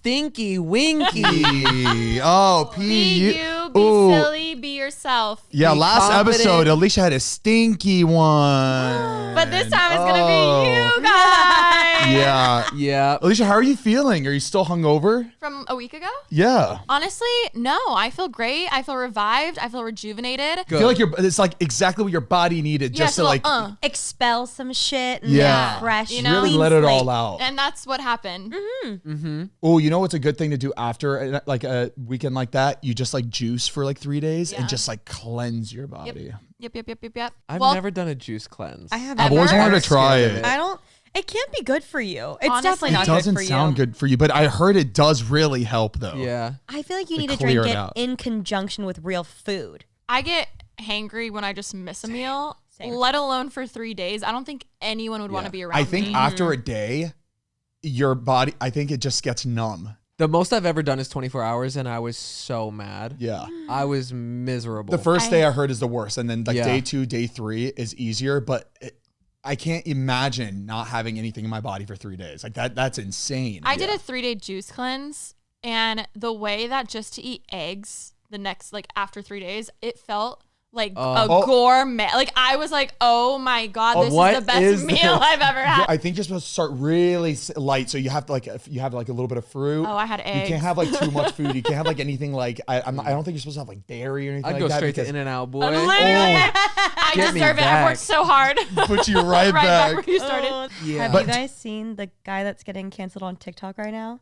stinky winky. Oh, Be you, be silly, be yourself. Yeah, be last confident. episode, Alisha had a stinky one. But this time it's gonna be you guys. Yeah. Yeah. Alisha, how are you feeling? Are you still hungover? From a week ago? Yeah. Honestly, no. I feel great. I feel revived. I feel rejuvenated. I feel like it's like exactly what your body needed just to like expel some shit and Yeah. fresh. You know? really clean let it all slate. out. And that's what happened. Oh, you know what's a good thing to do after like a weekend like that? You just like juice for like 3 days and just like cleanse your body. Yep. I've Well, never done a juice cleanse. I have I've always never. wanted to try it. I don't. It can't be good for you. It's Honestly, definitely It not doesn't good for you. sound good for you, but I heard it does really help though. Yeah. I feel like you need to clear drink it it out. in conjunction with real food. I get hangry when I just miss a meal, Same. let alone for 3 days. I don't think anyone would want to be around I think me. after a day, your body, I think it just gets numb. The most I've ever done is 24 hours, and I was so mad. Yeah. I was miserable. The first day I heard is the worst. And then like Yeah. day 2, day 3 is easier, but I can't imagine not having anything in my body for 3 days. Like that's insane. I did a 3-day juice cleanse, and the way that just to eat eggs the next, like after 3 days, it felt like a gourmet. Like I was like, oh my God, this is what the best is meal this? I've ever had. I think you're supposed to start really light. So you have to like, you have like a little bit of fruit. Oh, I had eggs. You can't have like too much food. You can't have like anything like, I don't think you're supposed to have like dairy or anything I'd like go that. straight to because In-N-Out, boy. Literally, I Get me deserve it. I back. worked so hard. Put you right, right back back. where you started. Yeah. Have But- you guys seen the guy that's getting canceled on TikTok right now?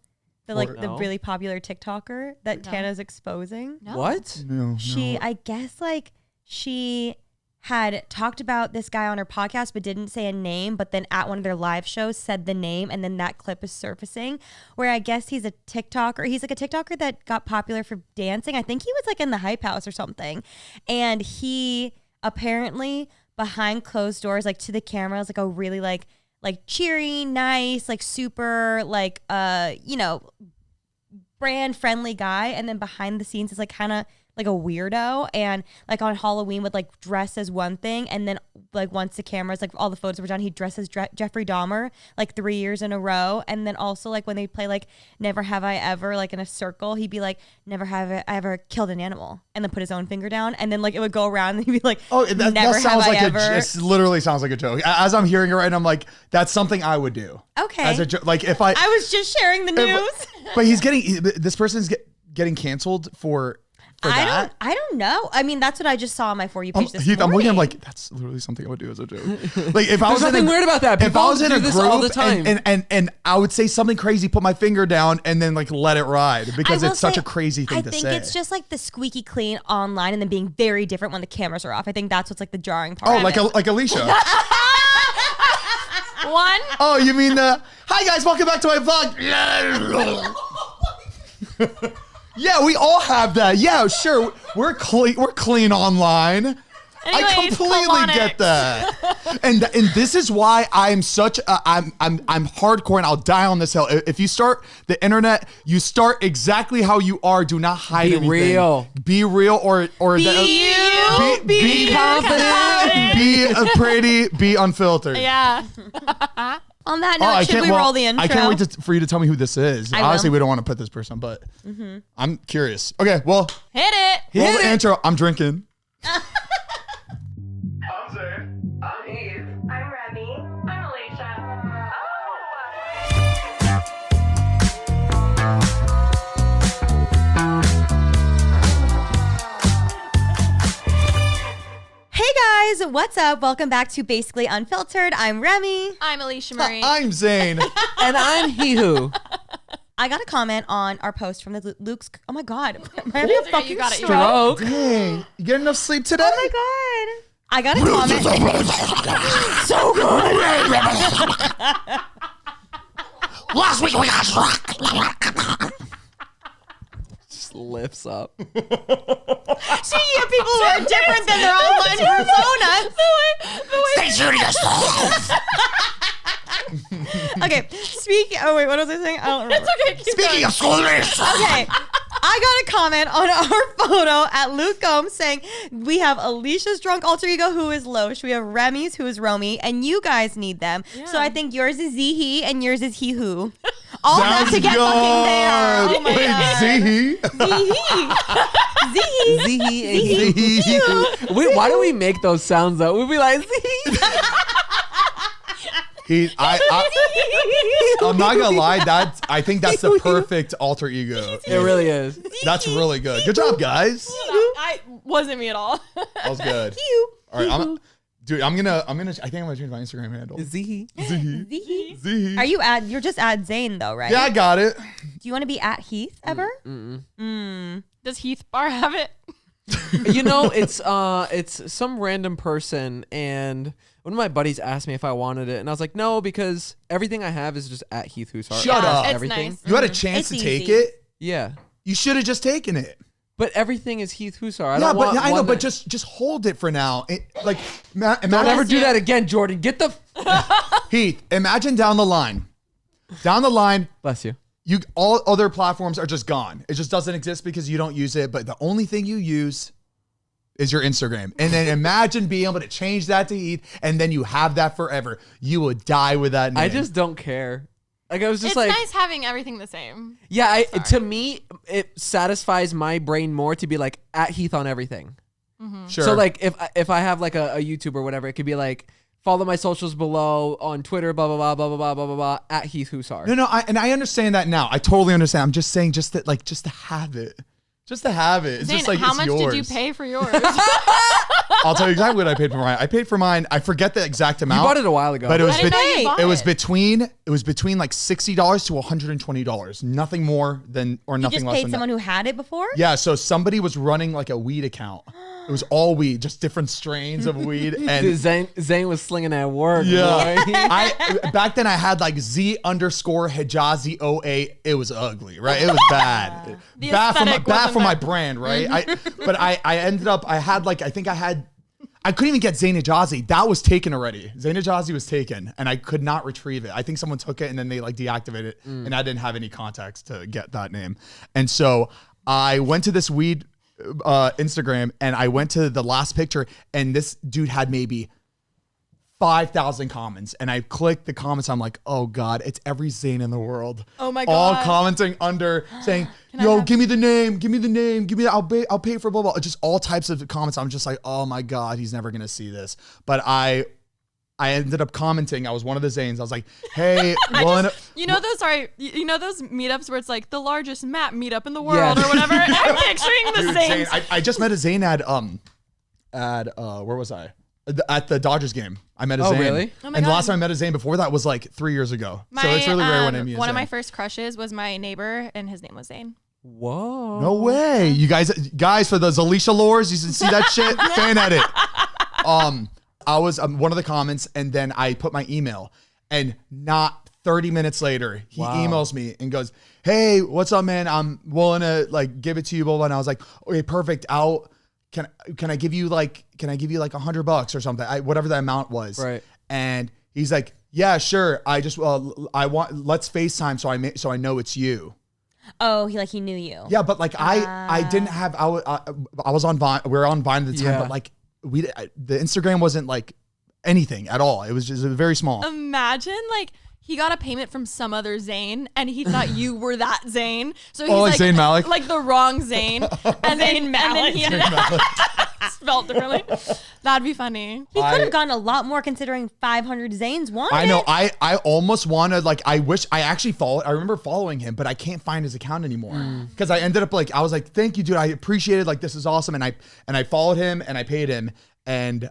The No. really popular TikToker that Tana's exposing. No. What? No, She, I guess, like she had talked about this guy on her podcast but didn't say a name, but then at one of their live shows said the name, and then that clip is surfacing where I guess he's a TikToker. He's like a TikToker that got popular for dancing. I think he was like in the Hype House or something. And he apparently behind closed doors, like to the camera, is like a really like cheery, nice, like super like brand friendly guy, and then behind the scenes is like kind of like a weirdo, and like on Halloween would like dress as one thing, and then like once the cameras, like all the photos were done, he'd dress as Jeffrey Dahmer like 3 years in a row. And then also like when they play like Never Have I Ever, like in a circle, he'd be like, never have I ever killed an animal, and then put his own finger down, and then like it would go around and he'd be like, Oh, that never sounds have like I ever. it literally sounds like a joke. As I'm hearing it right now, I'm like, that's something I would do. Okay. As a joke, like if I was just sharing the news. but he's this person's getting canceled for that. I don't know. I mean, that's what I just saw on my For You page this Heath, morning. I'm looking. I'm like, that's literally something I would do as a joke. Like if I was There's nothing weird about that. If I People was in do a this group all the time. and I would say something crazy, put my finger down, and then like let it ride because I will it's such say, a crazy thing to say. I think it's just like the squeaky clean online and then being very different when the cameras are off. I think that's what's like the jarring part. Oh, of like it. like Alisha. One. Oh, you mean hi guys, welcome back to my vlog. Yeah, we all have that. Yeah, sure. We're clean online. I Anyways, completely get that. And this is why I'm such I'm hardcore, and I'll die on this hill. If you start the internet, you start exactly how you are. Do not hide Be anything. real. Be real or Be confident. Be pretty, be unfiltered. Yeah. On that note, should we roll the intro? I can't wait for you to tell me who this is. I Obviously, will. we don't want to put this person, but I'm curious. Okay, well, Hit it. roll the intro. I'm drinking. I'm Zane. I'm Heath. I'm Remi. I'm Alisha. Hey guys, what's up? Welcome back to Basically Unfiltered. I'm Remi. I'm Alisha Marie. I'm Zane. And I'm Heath. I got a comment on our post from the Luke's. Oh my God. Am I having a okay, you fucking got it, you stroke? Stroke. Dang, you get enough sleep today? Oh my God. I got a comment. So good. Last week we got Just lifts up. See, you have people who are different than their online personas. Stay true to yourself. Okay, oh wait, what was I saying? I don't remember. It's okay. Keep Speaking going. of schoolers. Okay, I got a comment on our photo at Luke Gomes saying we have Alicia's drunk alter ego, who is Loesch. We have Remi's, who is Romy, and you guys need them. So I think yours is he and yours is he who. All that to get fucking there. Oh my God. Zee. Wait, why do we make those sounds though? We'd be like, I'm not gonna lie. I think that's the perfect alter ego. it really is. That's really good. Good job, guys. I wasn't me at all. That was good. All right, I think I'm gonna change my Instagram handle. Zee. Zee. Are you you're just at Zane though, right? Yeah, I got it. Do you want to be at Heath ever? Does Heath Bar have it? You know, it's some random person, and one of my buddies asked me if I wanted it, and I was like, no, because everything I have is just at Heath Hussar. Shut up. It's Everything. nice. You had a chance It's to take easy. it. Yeah, You should have just taken it. but everything is Heath Hussar. I know, but just hold it for now. don't ever do that again, Jordan. Get the Heath, imagine down the line. bless you. All other platforms are just gone. It just doesn't exist because you don't use it. But the only thing you use is your Instagram. And then imagine being able to change that to Heath, and then you have that forever. You would die with that name. I just don't care. Like I was just It's like, nice having everything the same. yeah. To me, it satisfies my brain more to be like at Heath on everything. Sure. So like if I have like a YouTube or whatever, it could be like follow my socials below on Twitter, blah blah blah blah blah blah blah blah blah at Heath Hussar. No, I understand that now. I totally understand. I'm just saying, just to have it. Just to have it. It's Zane, just like, how it's much yours. did you pay for yours? I'll tell you exactly what I paid for mine. I paid for mine. I forget the exact You amount. bought it a while ago. But it was I didn't know you bought it was it. between like $60 to $120. Nothing more than or You nothing just less paid than someone that. who had it before? Yeah, so somebody was running like a weed account. It was all weed, just different strains of weed. Dude, And Zane was slinging at work. yeah, boy. I back then I had like Z_Hijazi08. It was ugly, right? It was bad. The bad aesthetic for wasn't my there. brand, right? I ended up I couldn't even get Zane Hijazi. That was taken already. Zane Hijazi was taken, and I could not retrieve it. I think someone took it and then they like deactivated it, and I didn't have any contacts to get that name. And so I went to this weed Instagram, and I went to the last picture, and this dude had maybe 5,000 comments, and I clicked the comments. I'm like, oh God, it's every Zane in the world. Oh my All God. commenting under saying, yo, give me the name, I'll pay for blah, blah. Just all types of comments. I'm just like, oh my God, he's never going to see this. But I ended up commenting. I was one of the Zanes. I was like, hey, You know those meetups where it's like the largest map meetup in the world Yeah. or whatever. I'm picturing the Dude, same. Zane, I just met a Zane at where was I? At the Dodgers game. I met a Oh, Zane. really? Oh my And the God. last time I met a Zane before that was like 3 years ago. So it's really rare when I meet a one Zane. of my first crushes was my neighbor, and his name was Zane. Whoa. No way. You guys for those Alisha lores, you should see that shit. Fan edit. I was one of the comments, and then I put my email, and not 30 minutes later, he emails me and goes, hey, what's up, man? I'm willing to like give it to you, blah, blah. And I was like, okay, perfect. Can I give you like $100 or something? Whatever the amount was. Right. And he's like, yeah, sure. Let's FaceTime so I know it's you. Oh, he knew you. Yeah, but like I didn't have I was on Vine. We were on Vine at the time, Yeah. but like the Instagram wasn't like anything at all. It was just very small. Imagine like he got a payment from some other Zane, and he thought you were that Zane. So he's like Zayn Malik? like the wrong Zane, and then he ended up spelled differently. That'd be funny. He could have gotten a lot more considering 500 Zanes wanted I know. it. I almost wanted like I wish I actually followed. I remember following him, but I can't find his account anymore because I ended up like I was like, thank you, dude. I appreciate it. Like this is awesome, and I followed him and I paid him, and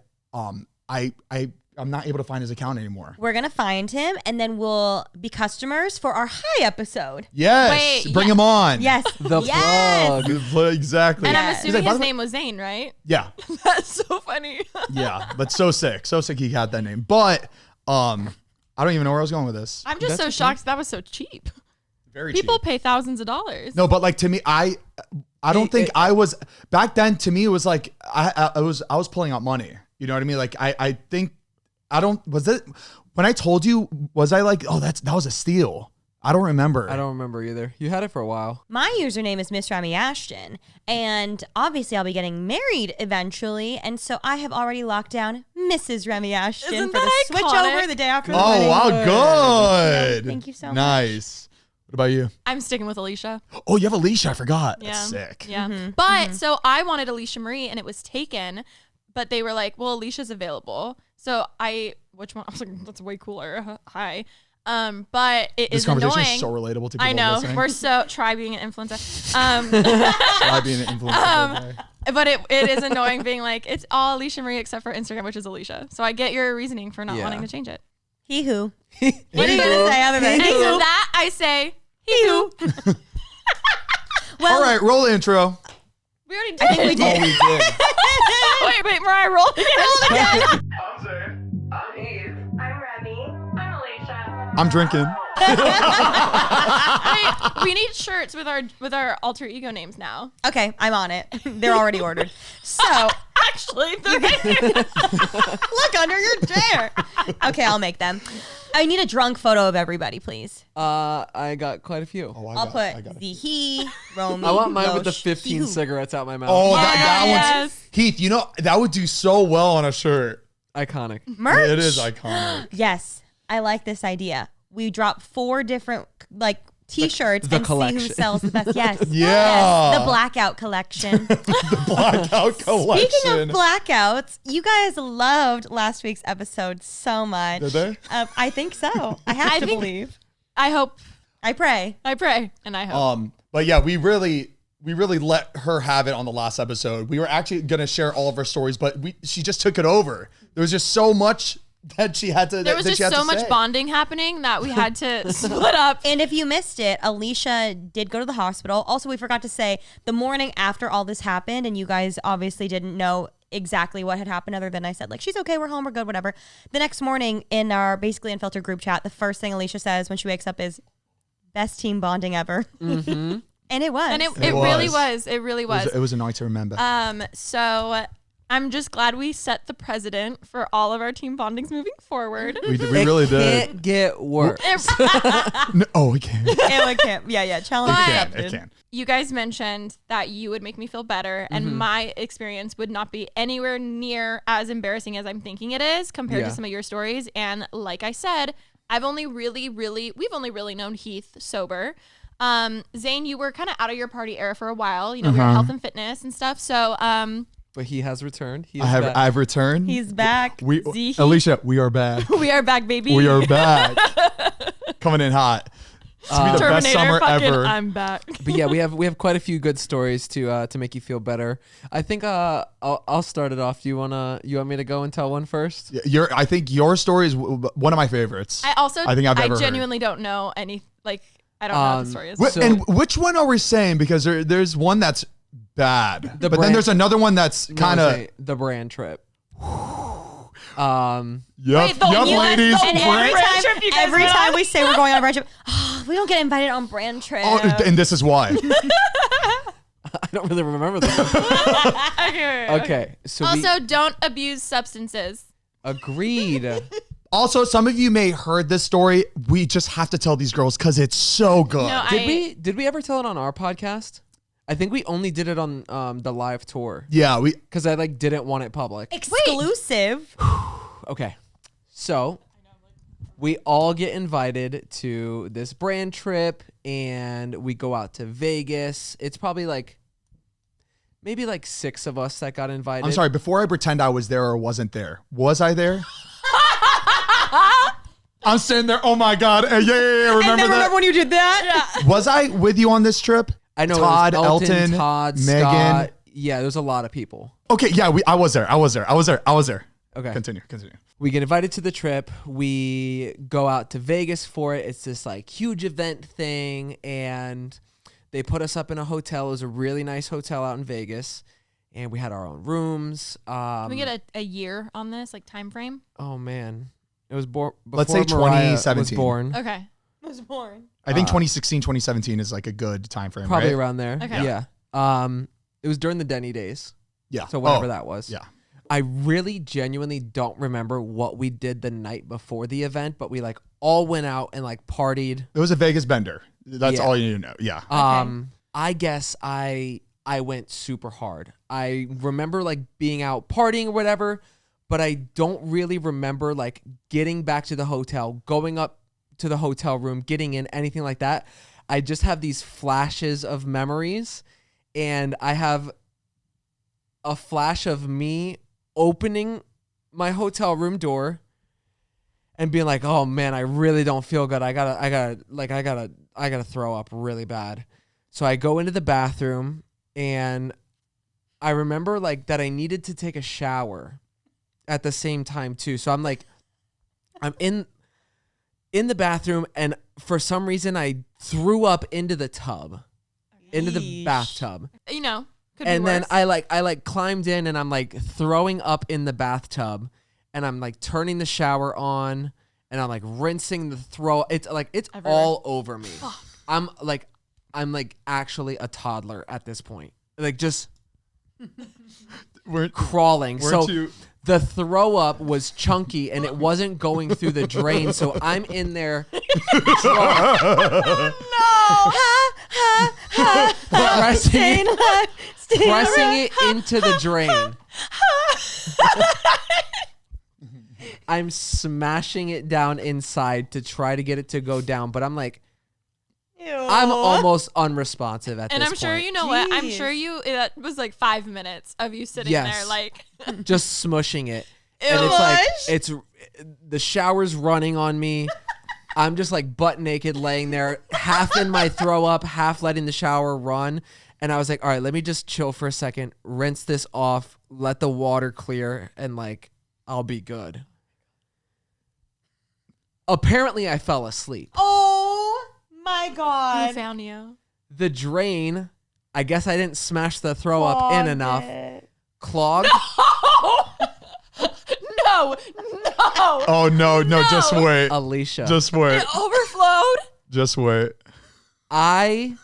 I'm not able to find his account anymore. We're going to find him, and then we'll be customers for our high episode. Yes, Wait, bring yeah. him on. Yes. The yes. plug. Exactly. And I'm Yes. assuming He's like, his by the name was Zane, right? Yeah. That's so funny. Yeah, but so sick he had that name. But I don't even know where I was going with this. I'm just so shocked that was so cheap. Very People cheap. pay thousands of dollars. No, but like to me, I don't think I was back then. To me, it was like I was pulling out money. You know what I mean? Like I think I don't was it when I told you was I like that was a steal? I don't remember. I don't remember either. You had it for a while. My username is Miss Remi Ashton, and obviously I'll be getting married eventually, and so I have already locked down Mrs. Remi Ashton Isn't for the that switch iconic? over the day after the Oh wedding. wow, good. Thank you so much. Nice. What about you? I'm sticking with Alisha. Oh, you have Alisha. I forgot. Yeah. That's sick. Yeah. But so I wanted Alisha Marie and it was taken, but they were like, well, Alicia's available. So which one? I was like, that's way cooler. Hi. But it This is conversation annoying. is so relatable to people I know. listening. We're so, try being an influencer. Try being an influencer. But it is annoying being like, it's all Alisha Marie except for Instagram, which is Alisha. So I get your reasoning for not wanting to change it. He who. What are you going to say other than And he to who? that, I say, he who. Well, All right, roll the intro. We already did. I think we did. Oh, we did. Wait, Mariah, roll again. I'm Zane. I'm Heath. I'm Remi. I'm Alisha. I'm drinking. Wait, we need shirts with our alter ego names now. Okay, I'm on it. They're already ordered. So, Actually, they're look under your chair. Okay, I'll make them. I need a drunk photo of everybody, please. I got quite a few. Oh, I'll put the he, Romy. I want mine with the Losh, 15 he who. cigarettes out my mouth. Oh, that one's yes. Heath. You know that would do so well on a shirt. Iconic. Merch. It is iconic. Yes, I like this idea. We drop 4 different T-shirts The and see collection. who sells the best. Yes. Yeah. Yes, the blackout collection. The blackout collection. Speaking of blackouts, you guys loved last week's episode so much. Did they? I think so. I have to believe. I hope, I pray. I pray, and I hope. But yeah, we really let her have it on the last episode. We were actually gonna share all of her stories, but she just took it over. There was just so much that she had to. There was just so much bonding happening that we had to split up. And if you missed it, Alisha did go to the hospital. Also, we forgot to say the morning after all this happened, and you guys obviously didn't know exactly what had happened other than I said, like, she's okay, we're home, we're good, whatever. The next morning in our Basically Unfiltered group chat, the first thing Alisha says when she wakes up is, best team bonding ever. Mm-hmm. And it was. And it It really was. was. It really was. It was a night to remember. So I'm just glad we set the precedent for all of our team bondings moving forward. we really did. Can't get worse. No, oh, it can. it can't. Yeah. Challenge But- accepted. It can. You guys mentioned that you would make me feel better, and my experience would not be anywhere near as embarrassing as I'm thinking it is compared to Yeah. some of your stories. And like I said, we've only really known Heath sober. Zane, you were kind of out of your party era for a while. You know, we were health and fitness and stuff. So, But he has returned. He is back. I've returned. He's back. Alicia, we are back. we are back, baby. We are back. Coming in hot. It's gonna be the best Terminator, summer fucking, ever. I'm back. But yeah, we have quite a few good stories to make you feel better. I think I'll start it off. You want me to go and tell one first? I think your story is one of my favorites. I think I've ever heard. genuinely don't know any, like, I don't know what the story is. So- And which one are we saying? Because there's one that's bad, but then brand- there's another one that's kind of. the brand trip. Yep, Wait, the yep, one- ladies. the And one- brand trip you guys every went time on? we say we're going on a brand trip, we don't get invited on brand trip. Oh, and this is why. I don't really remember that. Okay, so Also, don't abuse substances. we agreed. Also, some of you may heard this story. We just have to tell these girls because it's so good. No, Did we ever tell it on our podcast? I think we only did it on the live tour Yeah, because I didn't want it public. Exclusive. Okay, so we all get invited to this brand trip and we go out to Vegas. It's probably maybe 6 of us that got invited. I'm sorry. Before I pretend I was there or wasn't there, was I there? I'm standing there. Oh my god! Yeah. Remember that? when you did that? Yeah. Was I with you on this trip? I know Todd, it was Elton, Todd, Megan. Scott. Yeah, there's a lot of people. Okay, yeah, I was there. Okay. Continue. We get invited to the trip. We go out to Vegas for it. It's this huge event thing, and they put us up in a hotel. It was a really nice hotel out in Vegas, and we had our own rooms. Can we get a year on this, time frame? Oh man, it was born. Let's say Mariah was 2017. born. Okay. was born. I think 2016, 2017 is a good time frame. Probably right? around there. Okay. Yeah. It was during the Denny days. Yeah. So whatever that was. Yeah. I really genuinely don't remember what we did the night before the event, but we all went out and partied. It was a Vegas bender. That's Yeah. all you need to know. Yeah. I guess I went super hard. I remember being out partying or whatever, but I don't really remember getting back to the hotel, going up to the hotel room, getting in, anything like that. I just have these flashes of memories, and I have a flash of me opening my hotel room door and being like, oh man, I really don't feel good. I gotta throw up really bad. So I go into the bathroom, and I remember like that I needed to take a shower at the same time too. So I'm in the bathroom, and for some reason I threw up into the tub, into the bathtub. You know, could And be then worse. I like climbed in, and I'm like throwing up in the bathtub, and I'm like turning the shower on, and I'm like rinsing the throw. It's like it's Everywhere. all over me. I'm like actually a toddler at this point. Like just crawling. So the throw up was chunky, and it wasn't going through the drain. So I'm in there pressing it into the drain. I'm smashing it down inside to try to get it to go down, but I'm like, I'm almost unresponsive at And this I'm sure point. you know what? I'm Jeez. sure that was like 5 minutes of you sitting Yes. there like Just smushing it. And it's like, the shower's running on me. I'm just like butt naked laying there, half in my throw up, half letting the shower run. And I was like, all right, let me just chill for a second, rinse this off, let the water clear, and like, I'll be good. Apparently, I fell asleep. Oh my who God. found you. The drain, I guess I didn't smash the throw up in enough. Clogged. No. Oh no, just wait. Alisha. Just wait. It overflowed. Just wait. I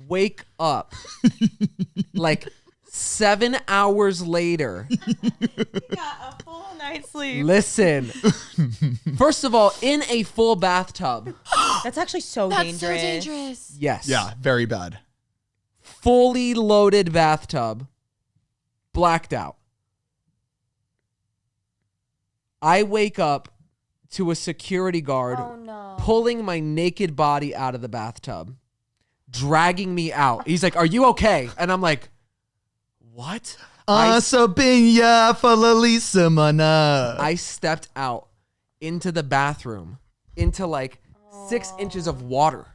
wake up like 7 hours later. Got a full night's sleep. Listen. First of all, in a full bathtub. That's actually so That's dangerous. so dangerous. Yes. Yeah, very bad. Fully loaded bathtub. Blacked out. I wake up to a security guard Oh no. pulling my naked body out of the bathtub, dragging me out. He's like, "Are you okay?" And I'm like, "What?" Sabinya falalisa I stepped out into the bathroom, into like 6 inches of water.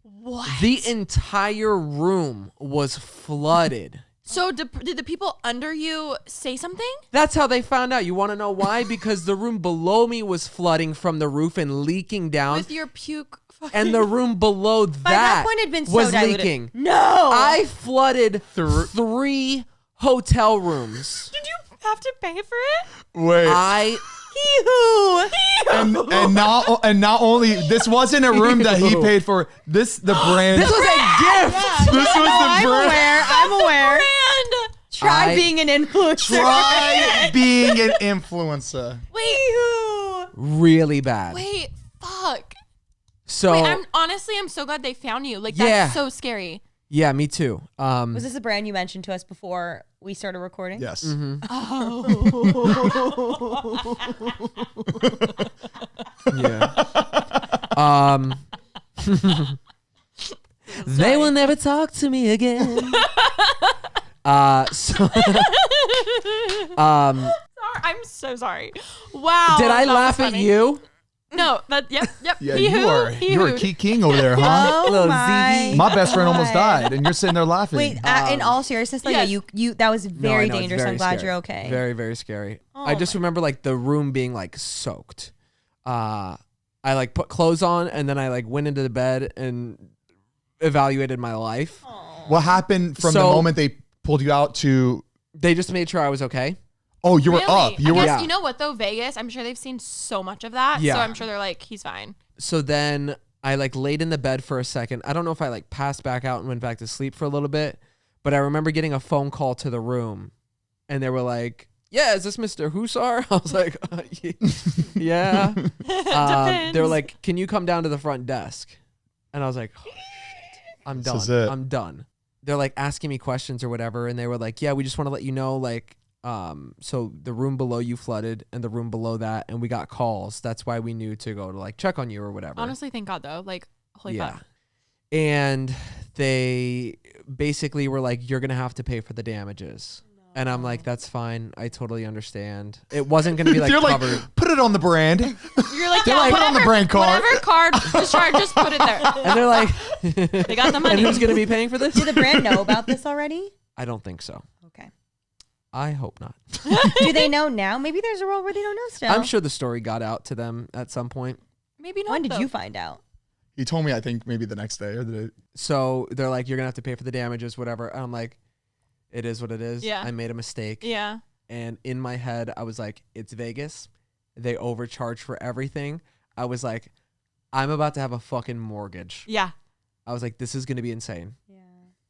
What? The entire room was flooded. So did the people under you say something? That's how they found out. You want to know why? Because the room below me was flooding from the roof and leaking down. With your puke fucking And the room below that, By that point, it'd been so was diluted. leaking. No. I flooded 3 hotel rooms. Did you have to pay for it? Wait. and not only this wasn't a room that he paid for. The brand. This was a gift. This was the brand. I'm aware. And Try I- being an influencer. Try being an influencer. Really bad. wait, fuck. So Wait, I'm so glad they found you. Like that's Yeah. so scary. yeah, me too. Was this a brand you mentioned to us before we started recording? Yes. Yeah. They will never talk to me again. Sorry, I'm so sorry. Wow. Did I that was laugh at funny. you? No, yep. Yeah, He you are. he You are hooed. Key King over there, huh? Oh Little my. ZV. My best friend almost God. died, and you're sitting there laughing. Wait, in all seriousness, though, Yes. yeah, you that was No, I very know, it's dangerous. very I'm glad scary. you're okay. Very, very scary. Oh I just remember like the room being like soaked. I like put clothes on, and then I like went into the bed and evaluated my life. What happened from the So- moment they pulled you out to? They just made sure I was okay. Oh, you were Really? up. You I were. guess, Yeah. you know what though, Vegas. I'm sure they've seen so much of that. Yeah. So I'm sure they're like, he's fine. So then I like laid in the bed for a second. I don't know if I like passed back out and went back to sleep for a little bit, but I remember getting a phone call to the room, and they were like, "Yeah, is this Mr. Husar?" I was like, "Yeah." They were like, "Can you come down to the front desk?" And I was like, "Oh, shit. I'm This done. is it. I'm done." They're like asking me questions or whatever, and they were like, "Yeah, we just want to let you know, like, So the room below you flooded and the room below that, and we got calls. That's why we knew to go to like check on you or whatever. Honestly, thank God though. Like, holy fuck. And they basically were like, you're going to have to pay for the damages. And I'm like, that's fine. I totally understand. It wasn't going to be like They're covered. like, put it on the brand. You're like, They're yeah, like, put it whatever, on the brand card. Whatever card, just put it there. And they're like, They got the money. and who's going to be paying for this? Do the brand know about this already? I don't think so. Okay. I hope not. Do they know now? Maybe there's a world where they don't know still. I'm sure the story got out to them at some point. Maybe not. When did though. you find out? He told me, I think maybe the next day or the day. So they're like, you're going to have to pay for the damages, whatever. And I'm like, it is what it is. Yeah. I made a mistake. Yeah. And in my head, I was like, it's Vegas. They overcharge for everything. I was like, I'm about to have a fucking mortgage. Yeah. I was like, this is going to be insane. Yeah.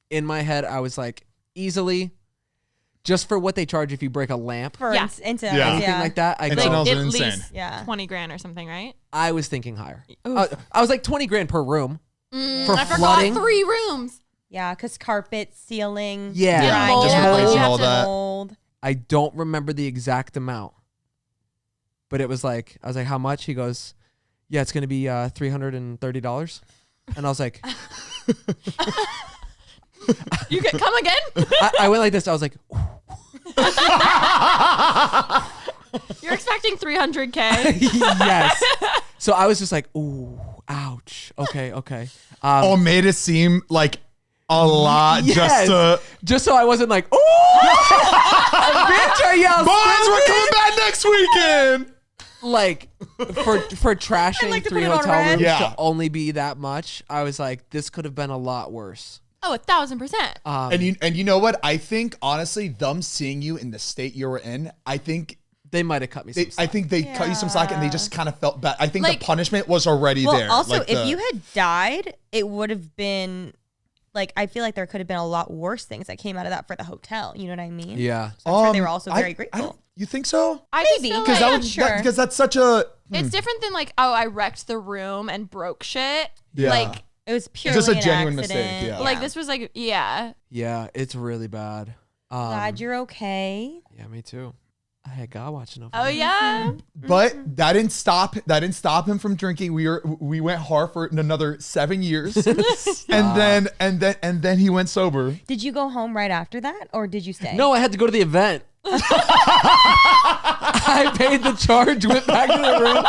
In my head, I was like, easily, just for what they charge if you break a lamp, For Yeah. instance, Yeah. anything like that, I And go, Chanel's at insane. least Yeah. 20 grand or something, right? I was thinking higher. Oof. I was like 20 grand per room. For I forgot flooding? 3 rooms. Yeah, because carpet, ceiling, Yeah. Yeah, drying, mold. Just replacing all that. mold. I don't remember the exact amount, but it was like, I was like, how much? He goes, yeah, it's going to be $330. And I was like, You can come again? I went like this. I was like, You're expecting 300K. yes. So I was just like, ooh, ouch. Okay. Oh, made it seem like a lot Yes. Just so I wasn't like, ooh, bitch, are y'all Boys, we're stupid? coming back next weekend. Like for trashing like to 3 put it on hotel red. rooms Yeah. to only be that much. I was like, this could have been a lot worse. Oh, 1,000%. And you know what? I think honestly, them seeing you in the state you were in, I think They might have cut me some I think they cut you some slack and they just kind of felt bad. I think Like- the punishment was already Well, there. also, Like if you had died, it would have been like, I feel like there could have been a lot worse things that came out of that for the hotel. You know what I mean? Yeah. So I'm sure they were also very grateful. You think so? I just Maybe. feel Because like sure. because that's such a it's different than like, oh, I wrecked the room and broke shit. Yeah. Like, It was purely just a an genuine accident. mistake, yeah. like this was like, yeah. Yeah, it's really bad. Glad you're okay. Yeah, me too. I had God watching over Oh me. yeah. But that didn't stop him from drinking. We went hard for another 7 years. and then he went sober. Did you go home right after that, or did you stay? No, I had to go to the event. I paid the charge, went back to the room,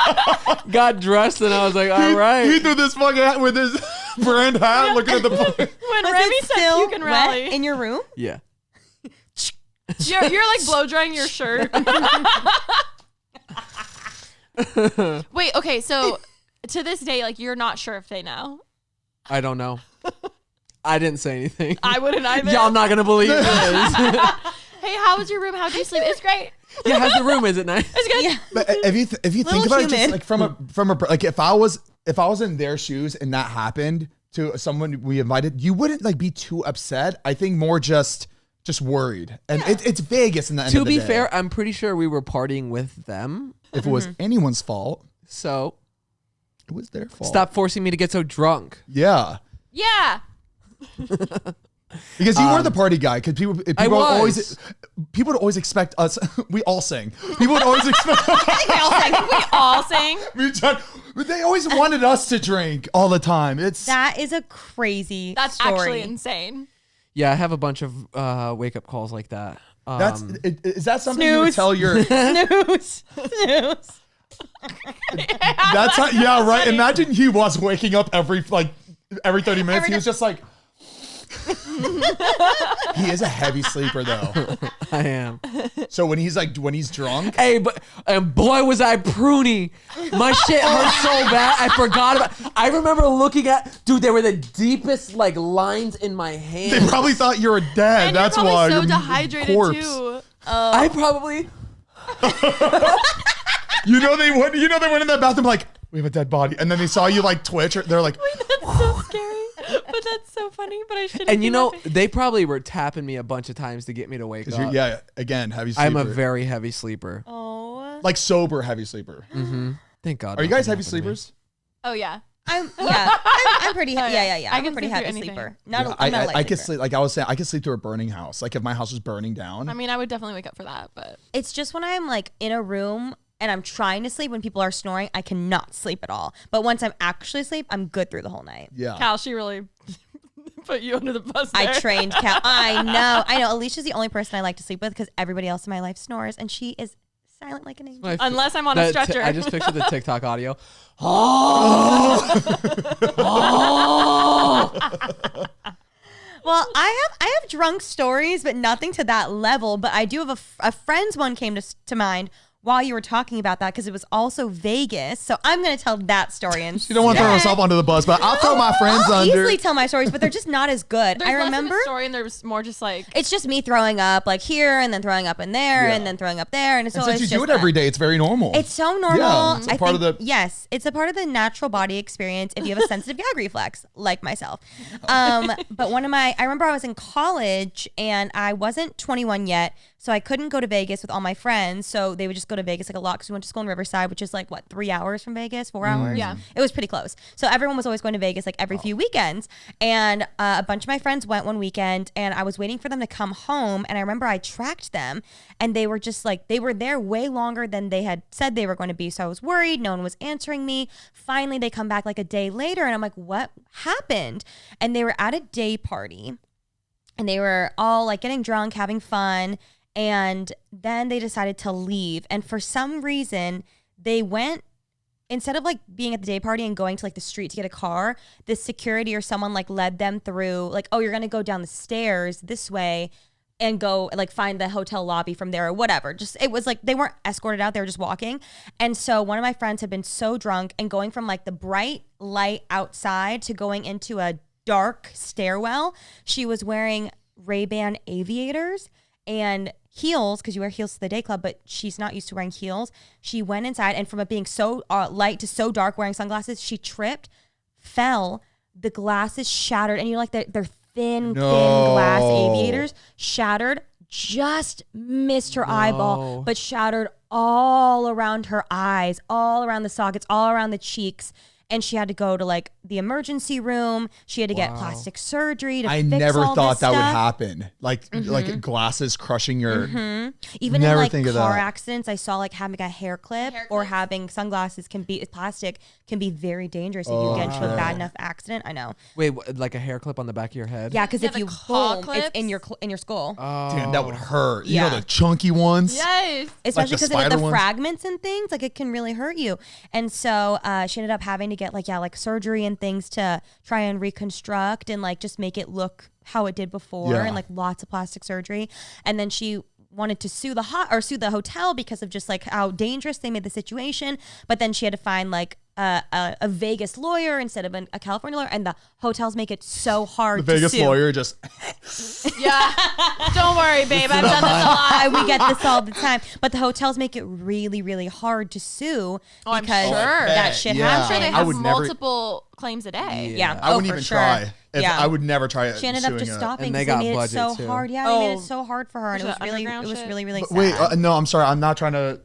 got dressed, and I was like, all He right. threw this fucking hat with his brand hat, looking at the When Was Remi it said still puke and wet rally, in your room? Yeah. you're like blow drying your shirt. Wait, okay, so to this day, like you're not sure if they know. I don't know. I didn't say anything. I wouldn't either. Y'all not going to believe this. Hey, how was your room? How do you sleep? It's great. Yeah, how's the room? Is it nice? It's good. Yeah. But if you think Little about it, just human. like from a like if I was in their shoes and that happened to someone we invited, you wouldn't like be too upset. I think more just worried. And it's Vegas in the end To of the be day. fair, I'm pretty sure we were partying with them. If it was anyone's fault, So it was their fault. stop forcing me to get so drunk. Yeah. Yeah. Because you were the party guy. Because people would always expect us. We all sang. People would always expect. We all sang. They always wanted us to drink all the time. It's That is a crazy That's story. actually insane. Yeah, I have a bunch of wake up calls like that. is that something you would Snooze. tell your? Snooze. Snooze. That's how, yeah, right. Imagine he was waking up every 30 minutes. He was just like. He is a heavy sleeper though. I am. So when he's drunk, Hey, but and boy was I pruny. My shit hurt so bad. I forgot about. I remember looking at they were the deepest like lines in my they hand. probably thought you were dead. And That's you're why. probably so You're dehydrated corpse. too. I probably. They went in that bathroom like we have a dead body, and then they saw you like twitch. Or they're like, That's so scary. But that's so funny. But I shouldn't. And be laughing. they probably were tapping me a bunch of times to get me to wake up. yeah, again, heavy sleeper. I'm a very heavy sleeper. Oh. like sober heavy sleeper. Thank God. Are you guys nothing heavy happened to me. sleepers? Oh yeah. I'm pretty yeah. I'm a pretty heavy sleeper. I'm not a light I could sleeper. sleep, like I was saying, I could sleep through a burning house. Like if my house was burning down. I mean, I would definitely wake up for that, but It's just when I'm like in a room and I'm trying to sleep when people are snoring, I cannot sleep at all. But once I'm actually asleep, I'm good through the whole night. Yeah. Cal, she really put you under the bus I there. trained Cal. I know. Alicia's the only person I like to sleep with because everybody else in my life snores, and she is silent like an angel. Unless I'm on a stretcher. I just pictured the TikTok audio. Well, I have drunk stories, but nothing to that level. But I do have a friend's one came to mind while you were talking about that because it was also Vegas. So I'm going to tell that story instead. You don't want to throw herself under the bus, but I'll throw my friends I'll under. easily tell my stories, but they're just not as good. There's I less of a remember story, and there's more just like it's just me throwing up like here and then throwing up in there and then throwing up there, and it's And always since you just do it every day, it's very normal. It's so normal. Yeah, it's a part of the- yes, it's a part of the natural body experience if you have a sensitive gag reflex like myself. But I remember I was in college and I wasn't 21 yet, so I couldn't go to Vegas with all my friends. So they would just go to Vegas like a lot because we went to school in Riverside, which is like 3 hours from Vegas, 4 hours. Yeah. It was pretty close. So everyone was always going to Vegas like every few weekends. And a bunch of my friends went one weekend and I was waiting for them to come home. And I remember I tracked them and they were just like, they were there way longer than they had said they were going to be. So I was worried. No one was answering me. Finally, they come back like a day later and I'm like, what happened? And they were at a day party and they were all like getting drunk, having fun. And then they decided to leave. And for some reason, they went, instead of like being at the day party and going to like the street to get a car, the security or someone like led them through like, oh, you're going to go down the stairs this way and go like find the hotel lobby from there or whatever. Just, it was like, they weren't escorted out, they were just walking. And so one of my friends had been so drunk and going from like the bright light outside to going into a dark stairwell. She was wearing Ray-Ban aviators and heels, because you wear heels to the day club, but she's not used to wearing heels. She went inside and from it being so light to so dark wearing sunglasses, she tripped, fell, the glasses shattered, and they're thin glass aviators, shattered, just missed her eyeball, but shattered all around her eyes, all around the sockets, all around the cheeks. And she had to go to like the emergency room. She had to get plastic surgery to I fix never all thought this that would stuff. happen. Like glasses crushing your. Even Never in like think of car that. accidents, I saw like having a hair clip or having sunglasses plastic can be very dangerous if you get into a bad enough accident. I know. Wait, like a hair clip on the back of your head? Yeah, because if the you claw boom, it's in clips? your skull. Damn, that would hurt. You Yeah. know the chunky ones. yes. Especially like the because of spider the ones? fragments and things, like it can really hurt you. And so she ended up having to get like surgery and things to try and reconstruct and like just make it look how it did before, Yeah. and like lots of plastic surgery. And then she wanted to sue the hotel because of just like how dangerous they made the situation. But then she had to find like a Vegas lawyer instead of a California lawyer, and the hotels make it so hard The Vegas to sue. lawyer just. Yeah. Don't worry, babe. I've done this a lot. We get this all the time, but the hotels make it really, really hard to sue I'm because sure. that shit Yeah. I'm sure they happens. I have would never- multiple claims a day. Yeah, I wouldn't for even sure. try. Yeah, I would never try it. she ended up just suing stopping And they because they got made it so budget, too. hard. Yeah, they made it Oh. so hard for her, and it Was was that really, underground shit? really sad. Wait, no, I'm sorry. I'm not trying to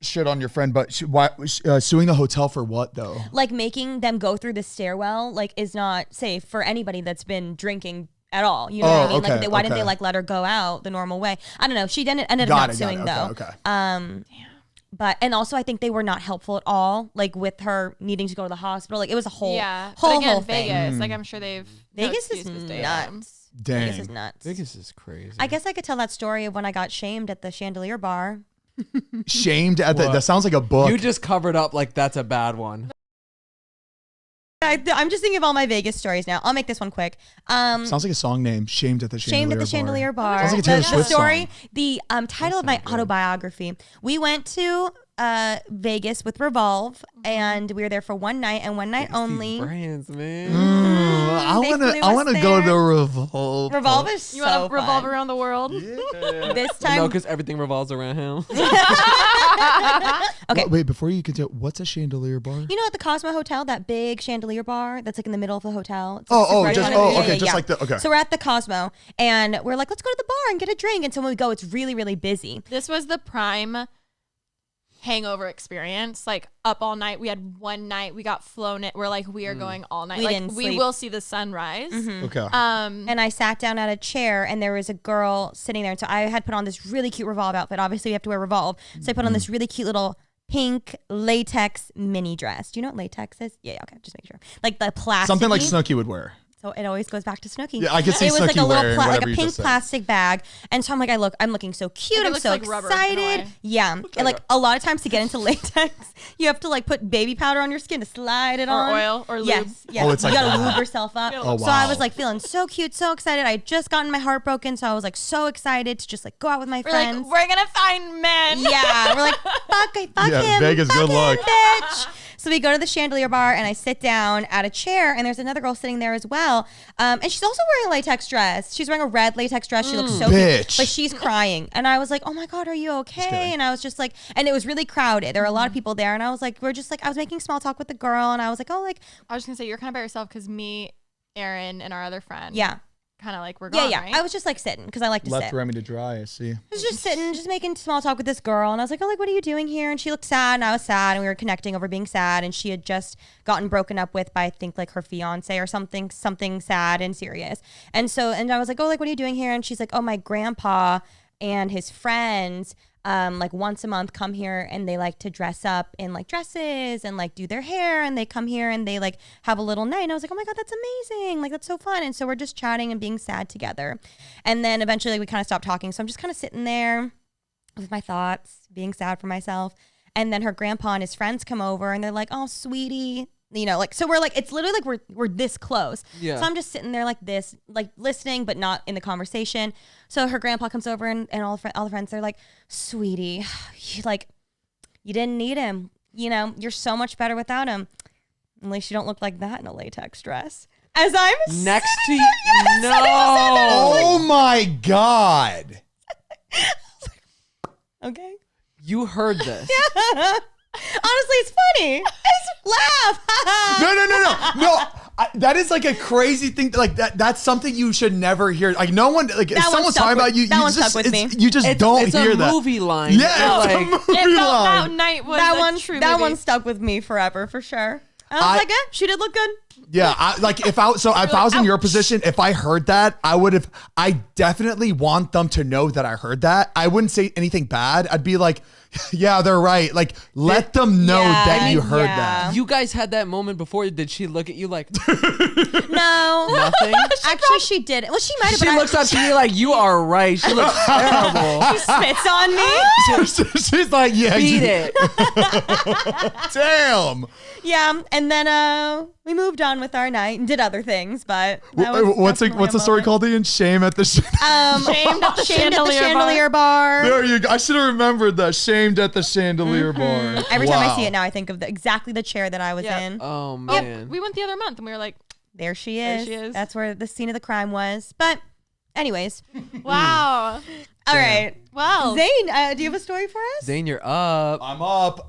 shit on your friend, but suing the hotel for what though? Like making them go through the stairwell, like is not safe for anybody that's been drinking at all. You know what I mean? okay, Like, why didn't okay. they like let her go out the normal way? I don't know. She ended up Got not it, suing though. Okay. But and also I think they were not helpful at all. Like with her needing to go to the hospital, like it was a whole Yeah. whole but again, whole thing. Vegas, like I'm sure they've Vegas no is excuse to stay nuts. Dang. Vegas is nuts. Vegas is crazy. I guess I could tell that story of when I got shamed at the chandelier bar. Shamed at the. What? That sounds like a book. You just covered up like that's a bad one. I'm just thinking of all my Vegas stories now. I'll make this one quick. Sounds like a song name. Shamed at the chandelier. Shamed at the chandelier bar. Sounds like a Taylor The Swift story, song. the title of my autobiography. We went to Vegas with Revolve, and we were there for one night and one night only. Brands, man. I They wanna. flew I us wanna go there. to Revolve. Revolve is You so want to revolve fun. around the world? This No, time. because everything revolves around him. Okay. Wait, before you continue, what's a chandelier bar? You know at the Cosmo Hotel, that big chandelier bar that's like in the middle of the hotel? It's like super just iconic. okay, just like the okay. So we're at the Cosmo, and we're like, let's go to the bar and get a drink. And so when we go, it's really, really busy. This was the prime hangover experience. Like up all night. We had one night we got flown it. We're like, we are going all night. We like didn't we sleep. will see the sunrise. Okay. And I sat down at a chair and there was a girl sitting there. And so I had put on this really cute Revolve outfit. Obviously, we have to wear Revolve. So I put on this really cute little pink latex mini dress. Do you know what latex is? Yeah, okay, just make sure. Like the plastic. Something like Snooki would wear. So it always goes back to Snooki. Yeah, I can see It was like Snooki a little wearing like whatever a you pink just said. plastic bag. And so I'm like, I'm looking so cute. Like it I'm looks so like rubber in a way. excited. Yeah. And like a lot of times to get into latex, you have to like put baby powder on your skin to slide it on. Or oil or lube. Yes. Oh, it's you like gotta that. lube yourself up. Oh, So I wow. was like feeling so cute, so excited. I had just gotten my heart broken. So I was like so excited to just like go out with my We're friends. like, we're gonna find men. Yeah, we're like, fuck Yeah, him. Vegas, fuck good him, luck. bitch. So we go to the chandelier bar and I sit down at a chair and there's another girl sitting there as well. And she's also wearing a latex dress. She's wearing a red latex dress. She looks so Bitch. cute, but she's crying. And I was like, oh my God, are you okay? And I was just like, and it was really crowded. There were a lot of people there. And I was like, I was making small talk with the girl and I was like, oh, like, I was gonna say you're kind of by yourself because me, Aaron, and our other friend. yeah. Kind of like we're Yeah, gone. yeah. Right? I was just like sitting because I like to Left sit. Remi to dry, I see. I was just sitting, just making small talk with this girl. And I was like, oh, like, what are you doing here? And she looked sad and I was sad and we were connecting over being sad. And she had just gotten broken up with by, I think, like her fiance or something sad and serious. And I was like, oh, like, what are you doing here? And she's like, oh, my grandpa and his friends, like once a month come here and they like to dress up in like dresses and like do their hair and they come here and they like have a little night. And I was like, oh my God, that's amazing. Like, that's so fun. And so we're just chatting and being sad together. And then eventually like, we kind of stopped talking. So I'm just kind of sitting there with my thoughts, being sad for myself. And then her grandpa and his friends come over and they're like, oh, sweetie. You know, like, so we're like, it's literally like we're this close. Yeah. So I'm just sitting there like this, like listening, but not in the conversation. So her grandpa comes over and all the friends, they're like, sweetie, you didn't need him. You know, you're so much better without him. At least you don't look like that in a latex dress. As I'm Next to sitting you. there, yes, No. Oh my God. Okay. You heard this. Honestly, it's funny. It's laugh. No. That is like a crazy thing. Like that's something you should never hear. Like no one, like if That one someone's stuck talking with- about you, that you one just, stuck with me. you just don't It's hear a that. movie line. Yeah, it's Like, a movie It felt line. that night was that a one, true that movie. one stuck with me forever for sure. I was I- like, she did look good. Yeah, if I was in your position, if I heard that, I definitely want them to know that I heard that. I wouldn't say anything bad. I'd be like, yeah, they're right. Like, let them know Yeah, that you heard yeah. that. you guys had that moment before. Did she look at you like No. nothing? Actually, she did. Well, she might have. She but looks up to you like, you are right. She looks terrible. She spits on me. She's like, yeah, Beat it. damn. Yeah, and then we moved on with our night and did other things, but that was What's definitely the a story moment. called, Ian? Shame at the. Shamed at the Chandelier bar. There you go. I should have remembered that. Shamed at the chandelier bar. Mm-hmm. Every time I Wow. see it now, I think of exactly the chair that I was Yeah. in. Oh Oh, man. we went the other month and we were like, There she There is. she is. That's where the scene of the crime was. But, anyways, wow. all right. Well, Zane, do you have a story for us? Zane, you're up. I'm up.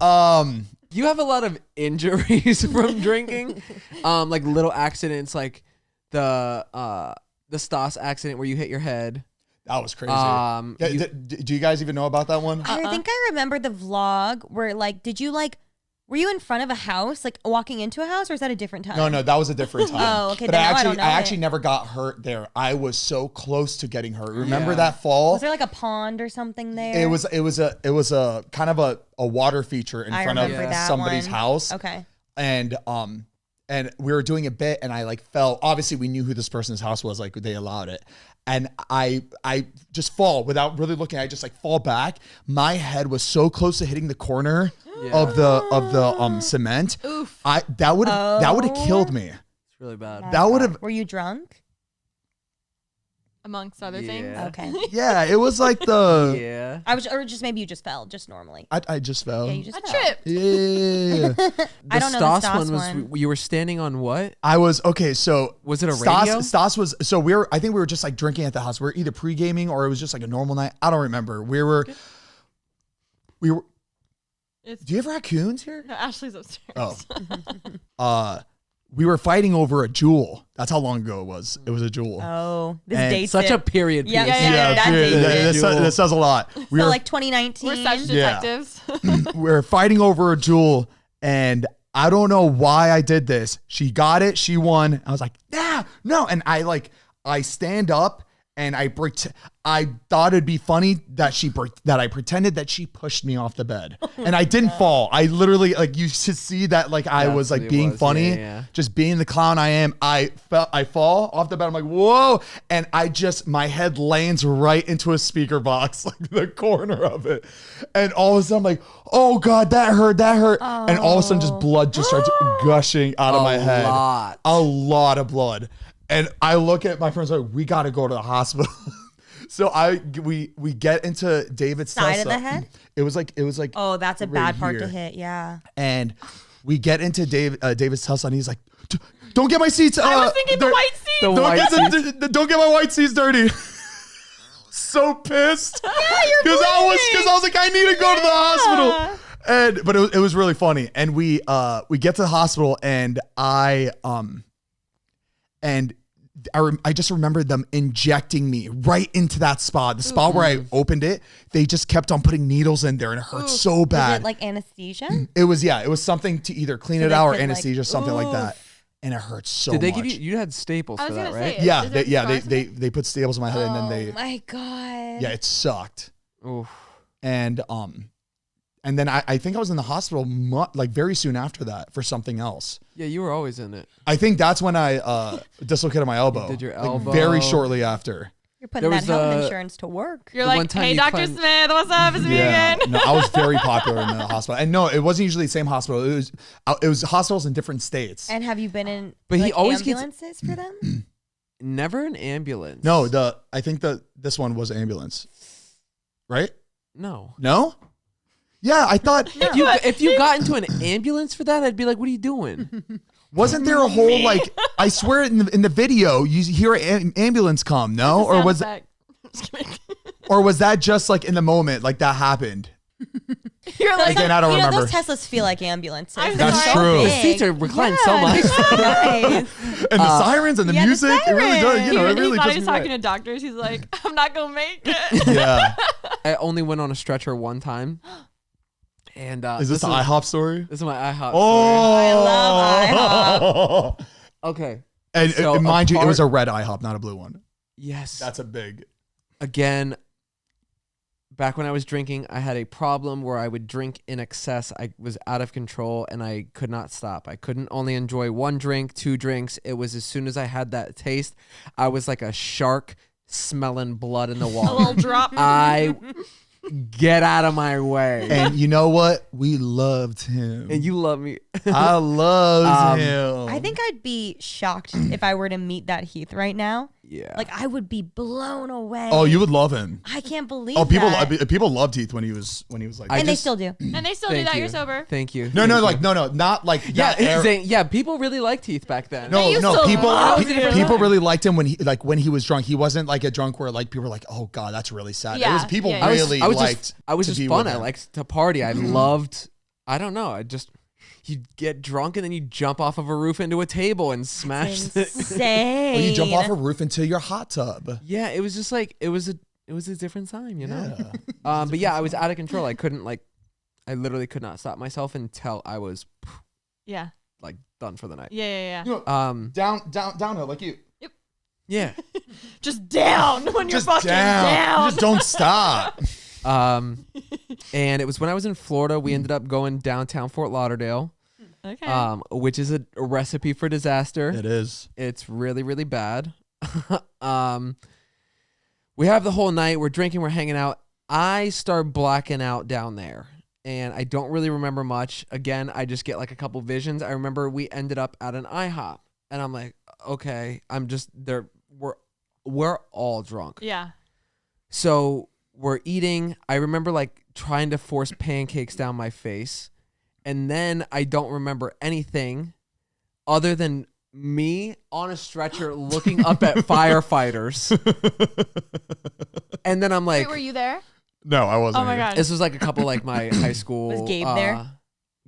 You have a lot of injuries from drinking. Like little accidents, like the Stas accident where you hit your head. That was crazy. You- Do you guys even know about that one? I think I remember the vlog where, like, were you in front of a house, like walking into a house, or is that a different time? No, that was a different time. Oh, okay, But then I now I actually, don't know I it. actually never got hurt there. I was so close to getting hurt. Remember Yeah. that fall? Was there like a pond or something there? It was a kind of a water feature in I front of remember that somebody's one. house. Okay. And we were doing a bit and I like fell. Obviously we knew who this person's house was, like they allowed it. And I just fall without really looking. I just like fall back. My head was so close to hitting the corner of the cement. oof. That would have killed me. It's really bad. That would have Were you drunk? Amongst other things. Yeah. Okay. yeah, it was like the Yeah. Or just maybe you just fell, just normally. I just fell. Yeah, you just A fell. trip. Yeah. I don't know the Stas was one. you were standing on what? I was okay. So Was it a radio? Stas was so I think we were just like drinking at the house. We were either pre-gaming or it was just like a normal night. I don't remember. We were. It's, Do you have raccoons here? no, Ashley's upstairs. Oh. we were fighting over a jewel. That's how long ago it was. It was a jewel. Oh, this And dates Such it. a period piece. Yeah, that dude, dates it. that says a lot. We So were like 2019. We're such Yeah. detectives. we're fighting over a jewel, and I don't know why I did this. She got it. She won. I was like, no. And I stand up and I thought it'd be funny that I pretended that she pushed me off the bed, and I didn't fall. I literally you should see that I was That's what it being was. funny, Yeah. just being the clown I am. I fall off the bed. I'm like, whoa, and my head lands right into a speaker box, like the corner of it, and all of a sudden I'm like, oh god, that hurt, and all of a sudden just blood just starts gushing out of my head, a lot of blood. And I look at my friends like, we got to go to the hospital. So we get into David's Side Tesla. of the head? It was like Oh, that's a right bad part to here. hit. Yeah. And we get into David's Tesla, and he's like, don't get my seats. I was thinking the white seat. The Don't white get, seats. don't get my white seats dirty. So pissed. Yeah, because I was like, I need to go to the hospital. But it was really funny. And we get to the hospital, and I just remember them injecting me right into that spot. The spot where I opened it, they just kept on putting needles in there, and it hurt so Was bad. it like anesthesia? It was something to either clean it they out or could, anesthesia, something like oof. that. And it hurts so Did they much. give you had staples I for was that, gonna right? say, Yeah, is there scars in it? they put staples in my head, and then Oh my god. it sucked. Oof. And then I think I was in the hospital very soon after that for something else. Yeah, you were always in it. I think that's when I dislocated my elbow. did your Like, elbow. very shortly after. You're putting There that was health a- insurance to work. You're The one like, time hey, you Dr. climbed- Smith, what's up? It's me again. No, I was very popular in the hospital, and no, it wasn't usually the same hospital. It was hospitals in different states. And have you been in But he always gets- ambulances for them? Never an ambulance. No, I think this one was ambulance, right? No. No. Yeah, I thought. If you got into an ambulance for that, I'd be like, what are you doing? Wasn't there a whole I swear in the video you hear an ambulance come? No, or Sound was effect. Just kidding. or was that just in the moment that happened? You're like, Again, I don't you know, remember. those Teslas feel like ambulances. I'm They're That's so true. The big. seats are reclined so much. Nice. And the sirens and the yeah, the music, it really does. sirens. It he really thought does. he was talking to doctors. He's like, I'm not gonna make it. Yeah. I only went on a stretcher one time. And Is this the IHOP story? This is my IHOP story. I love IHOP. Okay. And So mind you, it apart- was a red IHOP, not a blue one. Yes. That's a big. Again, back when I was drinking, I had a problem where I would drink in excess. I was out of control and I could not stop. I couldn't only enjoy one drink, two drinks. It was as soon as I had that taste, I was like a shark smelling blood in the A water. little drop. I get out of my way. And you know what? We loved him. And you love me. I loved him. I think I'd be shocked if I were to meet that Heath right now. Yeah. Like I would be blown away. Oh, you would love him. I can't believe. Oh, that. people loved Heath when he was like. I and they just- still do. And they still do Thank that. you. You're sober. Thank you. no, Thank you. not like Yeah, that era. Zane, yeah, people really liked Heath back then. No, used no, to people love pe- him. people really liked him when he was drunk. He wasn't like a drunk where people were like, "Oh God, that's really sad." It Yeah, was people yeah, yeah. really I was liked. I was to just be fun. with I him. liked to party. I loved. I don't know. You get drunk and then you jump off of a roof into a table and smash it. Insane. Or you jump off a roof into your hot tub. Yeah, it was just like it was a different time, you know. Yeah. But yeah, I was out of control. I couldn't I literally could not stop myself until I was Yeah. done for the night. Yeah. You know, Um, downhill like you. yeah. Just down when you're Just fucking down. You just don't stop. And it was when I was in Florida. We ended up going downtown Fort Lauderdale, Okay. which is a recipe for disaster. It is. It's really, really bad. We have the whole night. We're drinking. We're hanging out. I start blacking out down there, and I don't really remember much. Again, I just get a couple visions. I remember we ended up at an IHOP, and I'm like, okay, I'm just there. We're all drunk. Yeah. So we're eating. I remember trying to force pancakes down my face. And then I don't remember anything other than me on a stretcher looking up at firefighters. And then I'm like, Wait, were you there? No, I wasn't. Oh my here. god. this was a couple my high school. Was Gabe there?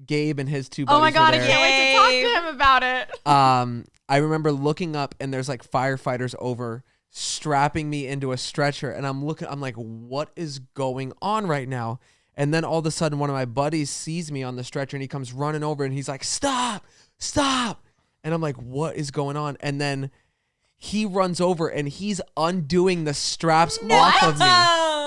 Gabe and his two buddies. Oh my God, were I there. can't wait to talk to him about it. I remember looking up and there's like firefighters over strapping me into a stretcher, and I'm like, what is going on right now? And then all of a sudden one of my buddies sees me on the stretcher and he comes running over and he's like, stop. And I'm like, what is going on? And then he runs over and he's undoing the straps off of me.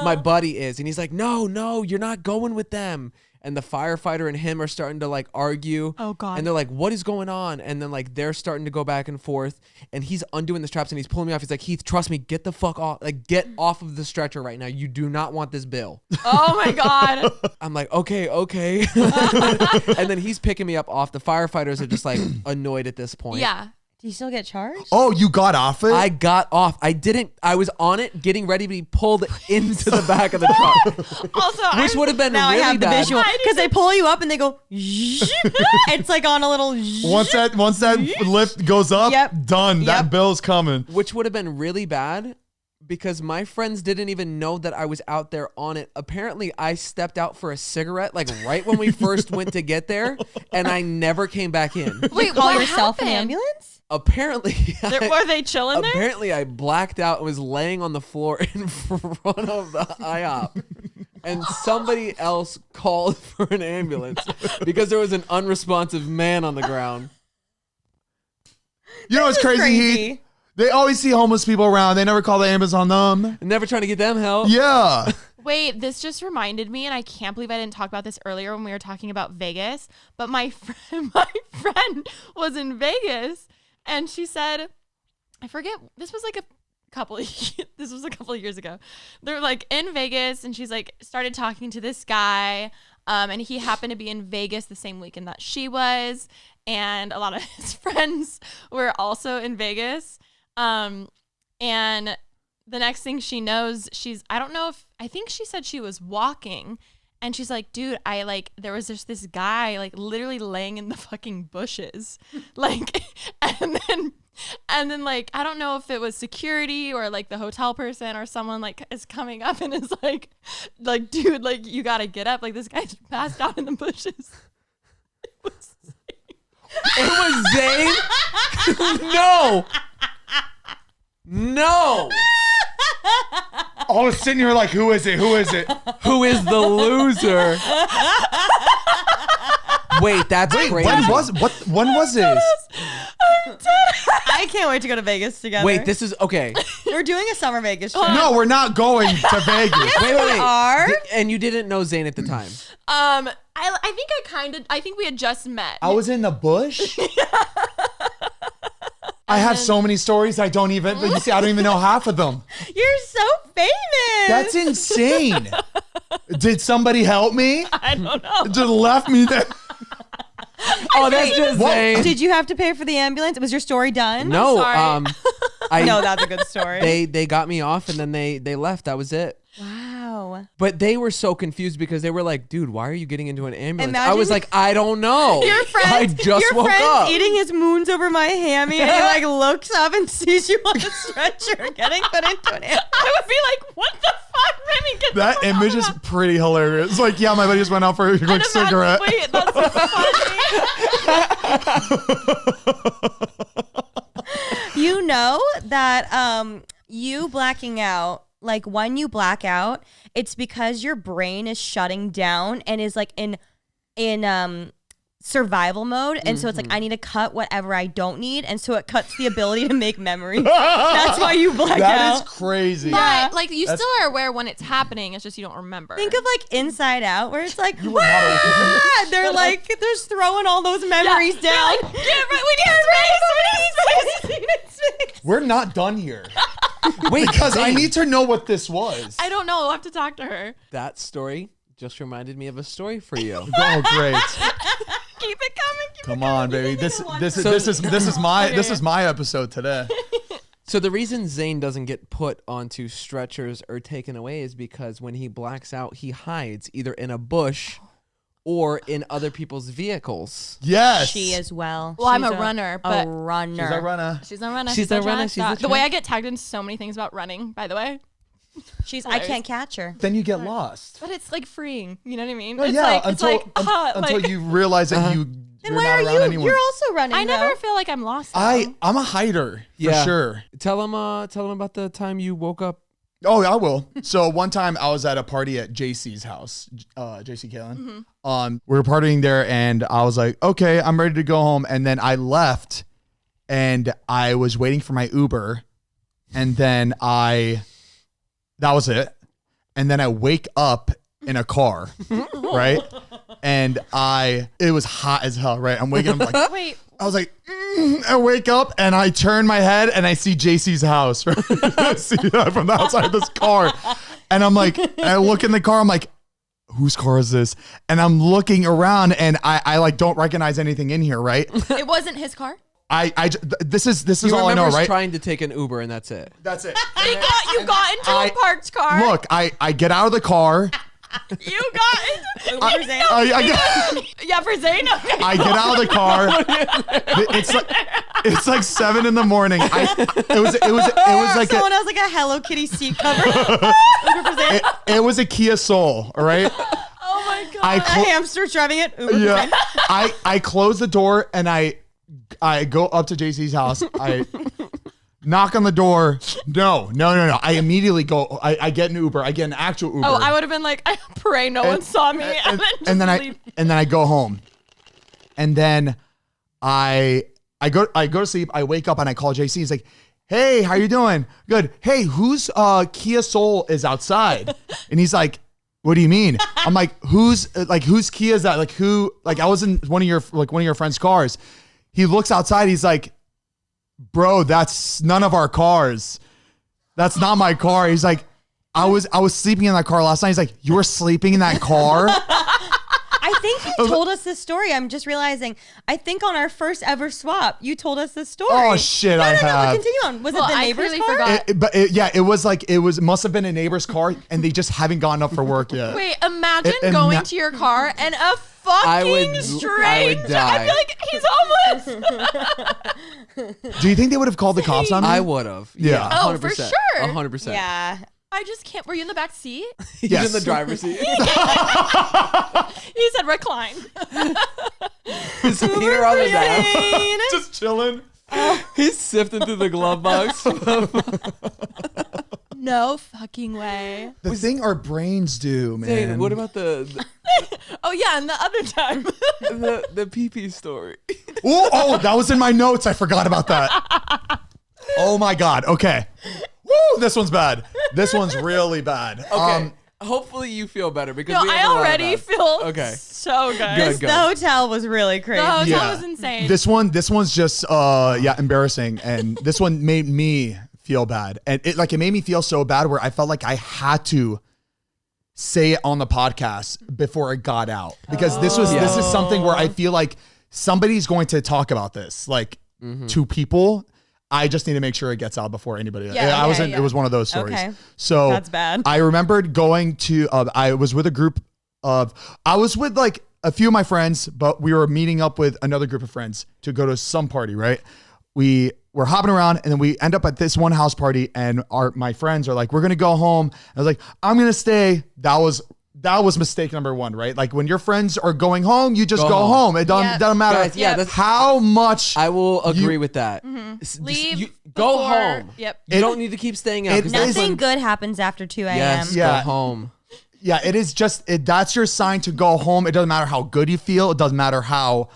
My buddy is. And he's like, no, you're not going with them. And the firefighter and him are starting to like argue. Oh God. And they're like, what is going on? And then like they're starting to go back and forth. And he's undoing the straps and he's pulling me off. He's like, Heath, trust me, get the fuck off. Like, get off of the stretcher right now. You do not want this bill. Oh my God. I'm like, okay. And then he's picking me up off. The firefighters are just like annoyed at this point. Yeah. Do you still get charged? Oh, you got off it? I got off. I was on it, getting ready to be pulled into the back of the truck. Also, Which would have been Now really I have the bad. visual because they pull you up and they go. It's like on a little. Once that lift goes up, Yep. done. That Yep. bill's coming. Which would have been really bad because my friends didn't even know that I was out there on it. Apparently, I stepped out for a cigarette like right when we first went to get there, and I never came back in. wait, Call what yourself an happened? ambulance? Apparently, Were they chilling there? apparently I blacked out and was laying on the floor in front of the IHOP. And somebody else called for an ambulance because there was an unresponsive man on the ground. You know what's crazy, Heath? They always see homeless people around. They never call the ambulance on them. Never trying to get them help. Yeah. Wait, this just reminded me, and I can't believe I didn't talk about this earlier when we were talking about Vegas. But my friend was in Vegas, and she said, I forget. This was like a couple of years ago. They're like in Vegas, and she's like started talking to this guy, and he happened to be in Vegas the same weekend that she was, and a lot of his friends were also in Vegas, and the next thing she knows, I think she said she was walking, and she's like, dude, there was just this guy like literally laying in the fucking bushes, like, and then like, I don't know if it was security or like the hotel person or someone like is coming up and is like, dude, like you gotta get up, like this guy's passed out in the bushes. It was Zane? No. I was sitting here like, who is it? Who is the loser? Wait, that's crazy. When was this? I can't wait to go to Vegas together. Wait, this is okay. We're doing a summer Vegas trip. No, we're not going to Vegas. Wait. Are? And you didn't know Zane at the time. I think we had just met. I was in the bush. I have so many stories I don't even know half of them. You're so famous. That's insane. Did somebody help me? I don't know. Just left me there. Oh, that's just Zane. Did you have to pay for the ambulance? Was your story done? No, sorry. No, that's a good story. they got me off and then they left. That was it. Wow. But they were so confused because they were like, dude, why are you getting into an ambulance? I Imagine- was like, I don't know. Your friend, I just woke up. eating his moons over my hammy, and he like looks up and sees you on a stretcher getting put into an ambulance. I would be like, what the fuck, Remi? Get That the fuck image out is of that. pretty hilarious. Like, yeah, my buddy just went out for a quick And imagine- cigarette. Wait, that's so funny. You know that you blacking out, like when you black out, it's because your brain is shutting down and is like in survival mode, and so it's like I need to cut whatever I don't need, and so it cuts the ability to make memories. That's why you black That is out. crazy. Yeah. But like you still are aware when it's happening. It's just you don't remember. Think of like Inside Out, where it's like would not "Ah!" they're like they're just throwing all those memories down. Get right. We need space. We're not done here. Wait, Because I Zane, need to know what this was. I don't know. We'll have to talk to her. that story just reminded me of a story for you. Oh, great. Keep it coming. Come on, baby. This is my episode today. So the reason Zane doesn't get put onto stretchers or taken away is because when he blacks out, he hides either in a bush or in other people's vehicles. Yes. She as well. Well, I'm She's a runner, but a runner. She's a runner. she's a runner. She's a runner, track she's a star. The way track. I get tagged in so many things about running, by the way. I can't catch her. Then you get lost. But it's like freeing. You know what I mean? Oh, It's yeah, like, until you realize that you're Then not why are around you? anyone. You're also running. I though. never feel like I'm lost. Though. I'm a hider for sure. Tell him about the time you woke up. Oh, I will. So one time I was at a party at JC's house, JC Kalen. We were partying there, and I was like, okay, I'm ready to go home. And then I left, and I was waiting for my Uber, and then that was it. And then I wake up in a car, right? And it was hot as hell, right? I'm waking up like, Wait. I was like, I wake up and I turn my head and I see JC's house, right? I see that from the outside of this car. And I'm like, and I look in the car, I'm like, whose car is this? And I'm looking around and I like don't recognize anything in here, right? It wasn't his car? This is He all I know, remembers right? trying to take an Uber and that's it. That's it. You got into a parked car. Look, I get out of the car. You got into Yeah, for Zane. Okay. I get out of the car. It's like 7 a.m. It was like Someone has like a Hello Kitty seat cover. it was a Kia Soul, all right? Oh my god. A hamster driving it. Uber Yeah. I close the door and I go up to JC's house. I knock on the door. No. I immediately go. I get an Uber. I get an actual Uber. Oh, I would have been like, I pray no one saw me, and then leave. And then I go home. And then I go to sleep. I wake up and I call JC. He's like, "Hey, how you doing? Good. Hey, whose Kia Soul is outside?" And he's like, "What do you mean?" I'm like, whose Kia is that? Like who? Like I was in one of your friend's cars. He looks outside. He's like, "Bro, that's none of our cars. That's not my car." He's like, I was sleeping in that car last night. He's like, "You were sleeping in that car?" I think you told us this story. I'm just realizing. I think on our first ever swap, you told us this story. Oh shit! No, I but have. continue on. Was it the I neighbor's clearly car? forgot. It must have been a neighbor's car, and they just haven't gotten up for work yet. Wait, imagine going to your car and a fucking stranger. die. I feel like he's homeless. Do you think they would have called the cops on me? I would have. Yeah. Oh, for 100%. sure. 100%. Yeah. I just can't. Were you in the back seat? He's Yes. in the driver's seat. He said recline. His finger on the dial. Just chilling. He's sifting through the glove box. No fucking way. The thing our brains do, man. Zane, what about the Oh yeah, and the other time. the pee-pee story? Oh, that was in my notes. I forgot about that. Oh my god. Okay. Woo, this one's bad. This one's really bad. Okay. Hopefully you feel better because No, we I have a lot of already bad. feel Okay. so good. Good. The hotel was really crazy. The hotel Yeah. was insane. This one's just embarrassing, and this one made me feel bad, and it made me feel so bad where I felt like I had to say it on the podcast before it got out, because this is something where I feel like somebody's going to talk about this to people. I just need to make sure it gets out before anybody else. Yeah, It was one of those stories. Okay. So That's bad. I remembered going to, I was with like a few of my friends, but we were meeting up with another group of friends to go to some party, right? We were hopping around and then we end up at this one house party and my friends are like, "We're going to go home." I was like, "I'm going to stay." That was mistake number one, right? Like when your friends are going home, you just go home. It doesn't matter. Guys, yeah, that's how much. I will agree with that. Leave Go before- home. Yep. You don't need to keep staying out. 'cause that's Nothing when- good happens after 2 a.m. Yes, Yeah. go home. Yeah, it is just that's your sign to go home. It doesn't matter how good you feel. It doesn't matter how.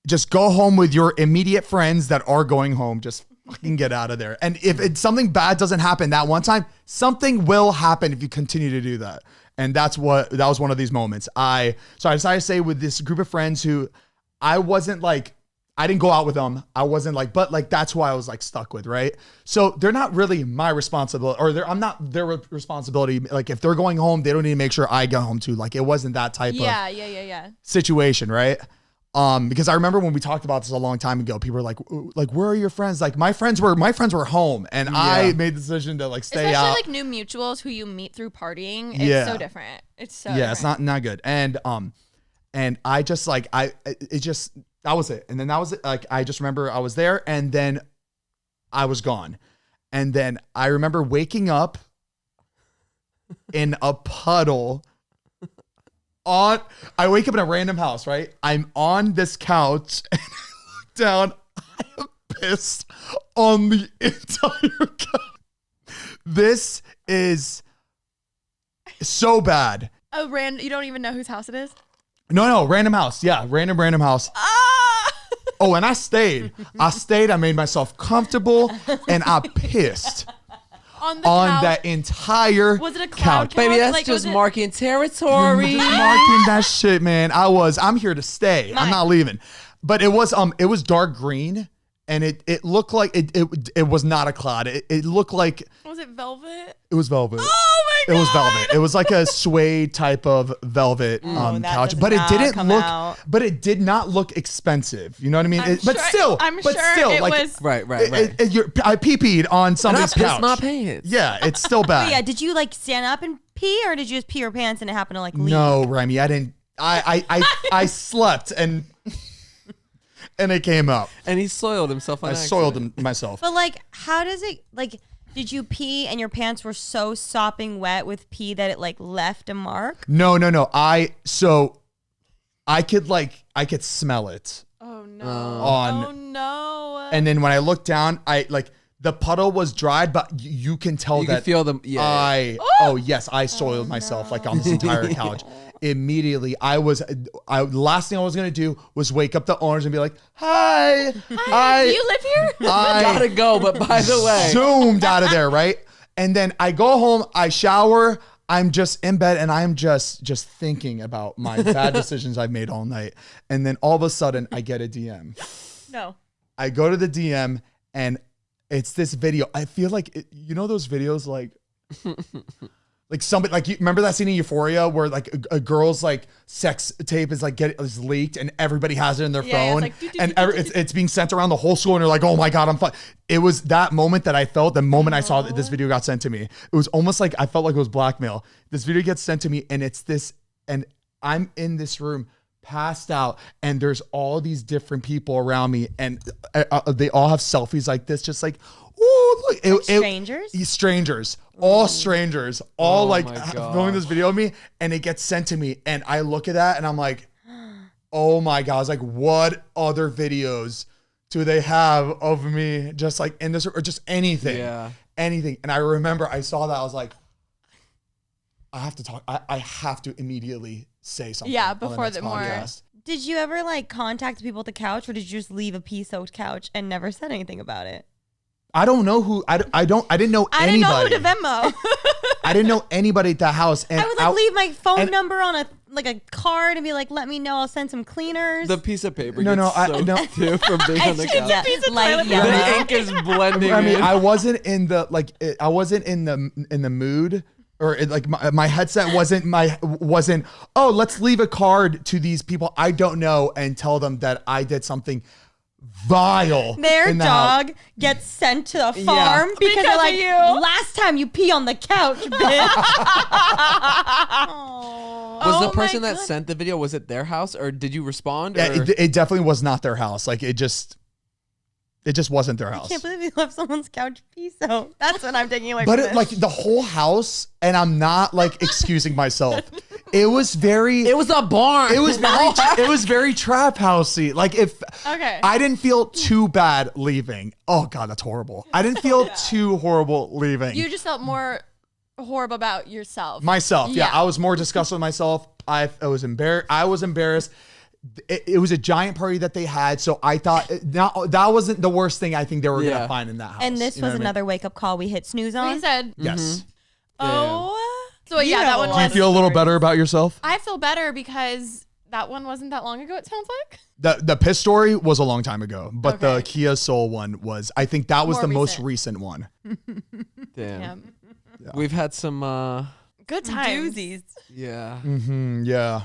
Just go home with your immediate friends that are going home. Just fucking get out of there. And if something bad doesn't happen that one time, something will happen if you continue to do that. And that was one of these moments. So I decided to stay with this group of friends who I didn't go out with them. I wasn't but that's who I was stuck with, right? So they're not really my responsibility, or I'm not their responsibility. Like if they're going home, they don't need to make sure I go home too. Like it wasn't that type of Yeah. situation, right? Because I remember when we talked about this a long time ago, people were like, "Where are your friends?" Like my friends were home, and I made the decision to stay Especially out. new mutuals who you meet through partying. It's Yeah. so different. It's so Yeah, different. it's not good. And I just that was it. And then that was it. Like I just remember I was there, and then I was gone. And then I remember waking up in a puddle. I wake up in a random house, right? I'm on this couch and I look down. I am pissed on the entire couch. This is so bad. You don't even know whose house it is? No, random house. Yeah, random house. Ah! Oh, and I stayed. I made myself comfortable, and I pissed On on that entire Was it a cloud couch? Baby, that's Like, just was it- marking territory. Just marking that shit, man. I'm here to stay. I'm not leaving. But it was dark green, and it looked like it was not a cloud. It looked like Was it velvet? it was velvet. Oh my It god! was velvet. It was like a suede type of velvet that couch, does but it not didn't come look. out. But it did not look expensive. You know what I mean? I'm But sure- still, I'm but sure still, it like, was. Right. I pee-peed on And I somebody's pissed couch. my pants. Yeah, it's still bad. Yeah, did you like stand up and pee, or did you just pee your pants and it happened to like leak? No, Remi, I didn't. I slept and it came up. And he soiled himself on I accident. soiled myself. But like, how does it like? Did you pee and your pants were so sopping wet with pee that it like left a mark? No. I could smell it Oh no! on, Oh no! and then when I looked down, the puddle was dried, but you can tell You that can feel them. Yeah. I soiled myself like on this entire couch. Immediately, last thing I was gonna do was wake up the owners and be like, "Hi, Do you live here? I Gotta go, but by the way. zoomed out of there, right?" And then I go home, I shower, I'm just in bed, and I'm just thinking about my bad decisions I've made all night. And then all of a sudden, I get a DM. No. I go to the DM, and it's this video. I feel like you know those videos like. Like somebody, like you remember that scene in Euphoria where like a girl's like sex tape is like is leaked and everybody has it in their Yeah, phone it's like, and it's being sent around the whole school and you're like, oh my god, I'm fine. It was that moment that I felt the moment I saw that this video got sent to me. It was almost like I felt like it was blackmail. This video gets sent to me and it's this, and I'm in this room passed out and there's all these different people around me and they all have selfies like this, just like, ooh, look, strangers, all strangers, all like my God. filming this video of me, and it gets sent to me, and I look at that and I'm like, oh my god! I was like, what other videos do they have of me just like in this or just anything, anything? And I remember I saw that I was like, I have to talk. I have to immediately say something. Yeah, on the before next the more- podcast. Did you ever like contact the people at the couch, or did you just leave a pee-soaked couch and never said anything about it? I don't know who. I didn't know I didn't know anybody. who to Venmo. I didn't know anybody at that house. And I would like leave my phone and- number on a card and be like, let me know, I'll send some cleaners. The piece of paper No, gets no, soaked too from being on the couch. yeah, piece of like, toilet yeah. paper. The ink is blending I mean, in. I wasn't in the I wasn't in the mood, or my headset wasn't. Oh, let's leave a card to these people I don't know and tell them that I did something vile. Their in the house. dog gets sent to the farm because Because they're of like, you. last time you pee on the couch, bitch. Was Oh the my person that God. sent the video, was it their house or did you respond? Yeah, Or? it definitely was not their house. Like it just wasn't their I house. can't believe you left someone's couch pee so. That's what I'm taking away But from it, this. like the whole house, and I'm not like excusing myself. It was very. It was a barn. It was very trap housey. Like if Okay. I didn't feel too bad leaving. Oh god, that's horrible. I didn't feel too horrible leaving. You just felt more horrible about yourself. Myself, yeah. Yeah. I was more disgusted with myself. I was embarrassed. It was a giant party that they had, so I thought that wasn't the worst thing I think they were Yeah. gonna find in that house. and this You know was what I mean? another wake up call we hit snooze on. We said, Yes. oh. So You yeah, know that a one lot Do you was. feel a little better about yourself? I feel better because that one wasn't that long ago, it sounds like. The piss story was a long time ago, but the Okay. Kia Soul one was. I think that was More the most recent. recent one. Damn. Yeah. We've had some, Good times. Doozies. yeah. Yeah.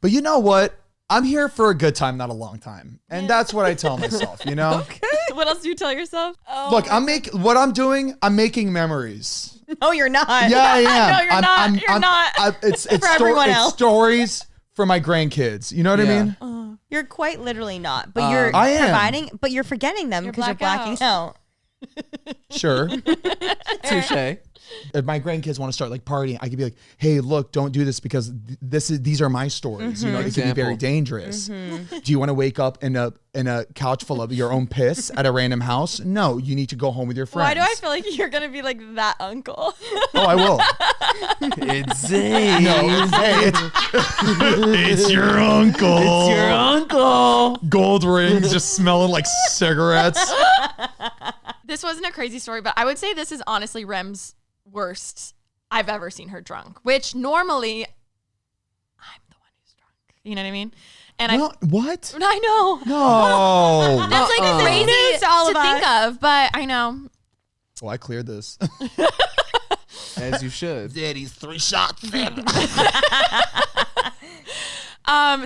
But you know what? I'm here for a good time, not a long time, and that's what I tell myself. You know. What else do you tell yourself? Oh, Look, what I'm doing. I'm making memories. No, you're not. Yeah, I am. No, you're not. You're not. It's everyone it's else. stories for my grandkids. You know what I Yeah. mean? You're quite literally not. But you're I am. providing, but you're forgetting them You're because you're blacked blacking out. Sure. Touche. if my grandkids want to start like partying, I could be like, hey, look, don't do this because these are my stories. You know, it can be very dangerous. Do you want to wake up in a couch full of your own piss at a random house? No, you need to go home with your friends. Why do I feel like you're gonna be like that uncle? Oh, I will. It's Zane. No, hey, it's your uncle. It's your uncle. Gold rings, just smelling like cigarettes. This wasn't a crazy story, but I would say this is honestly Rem's worst I've ever seen her drunk, which normally I'm the one who's drunk. You know what I mean? And What? I know. No. That's like crazy News to all of to think us. of, but I know. Oh, I cleared this. As you should. Daddy's 3 shots in.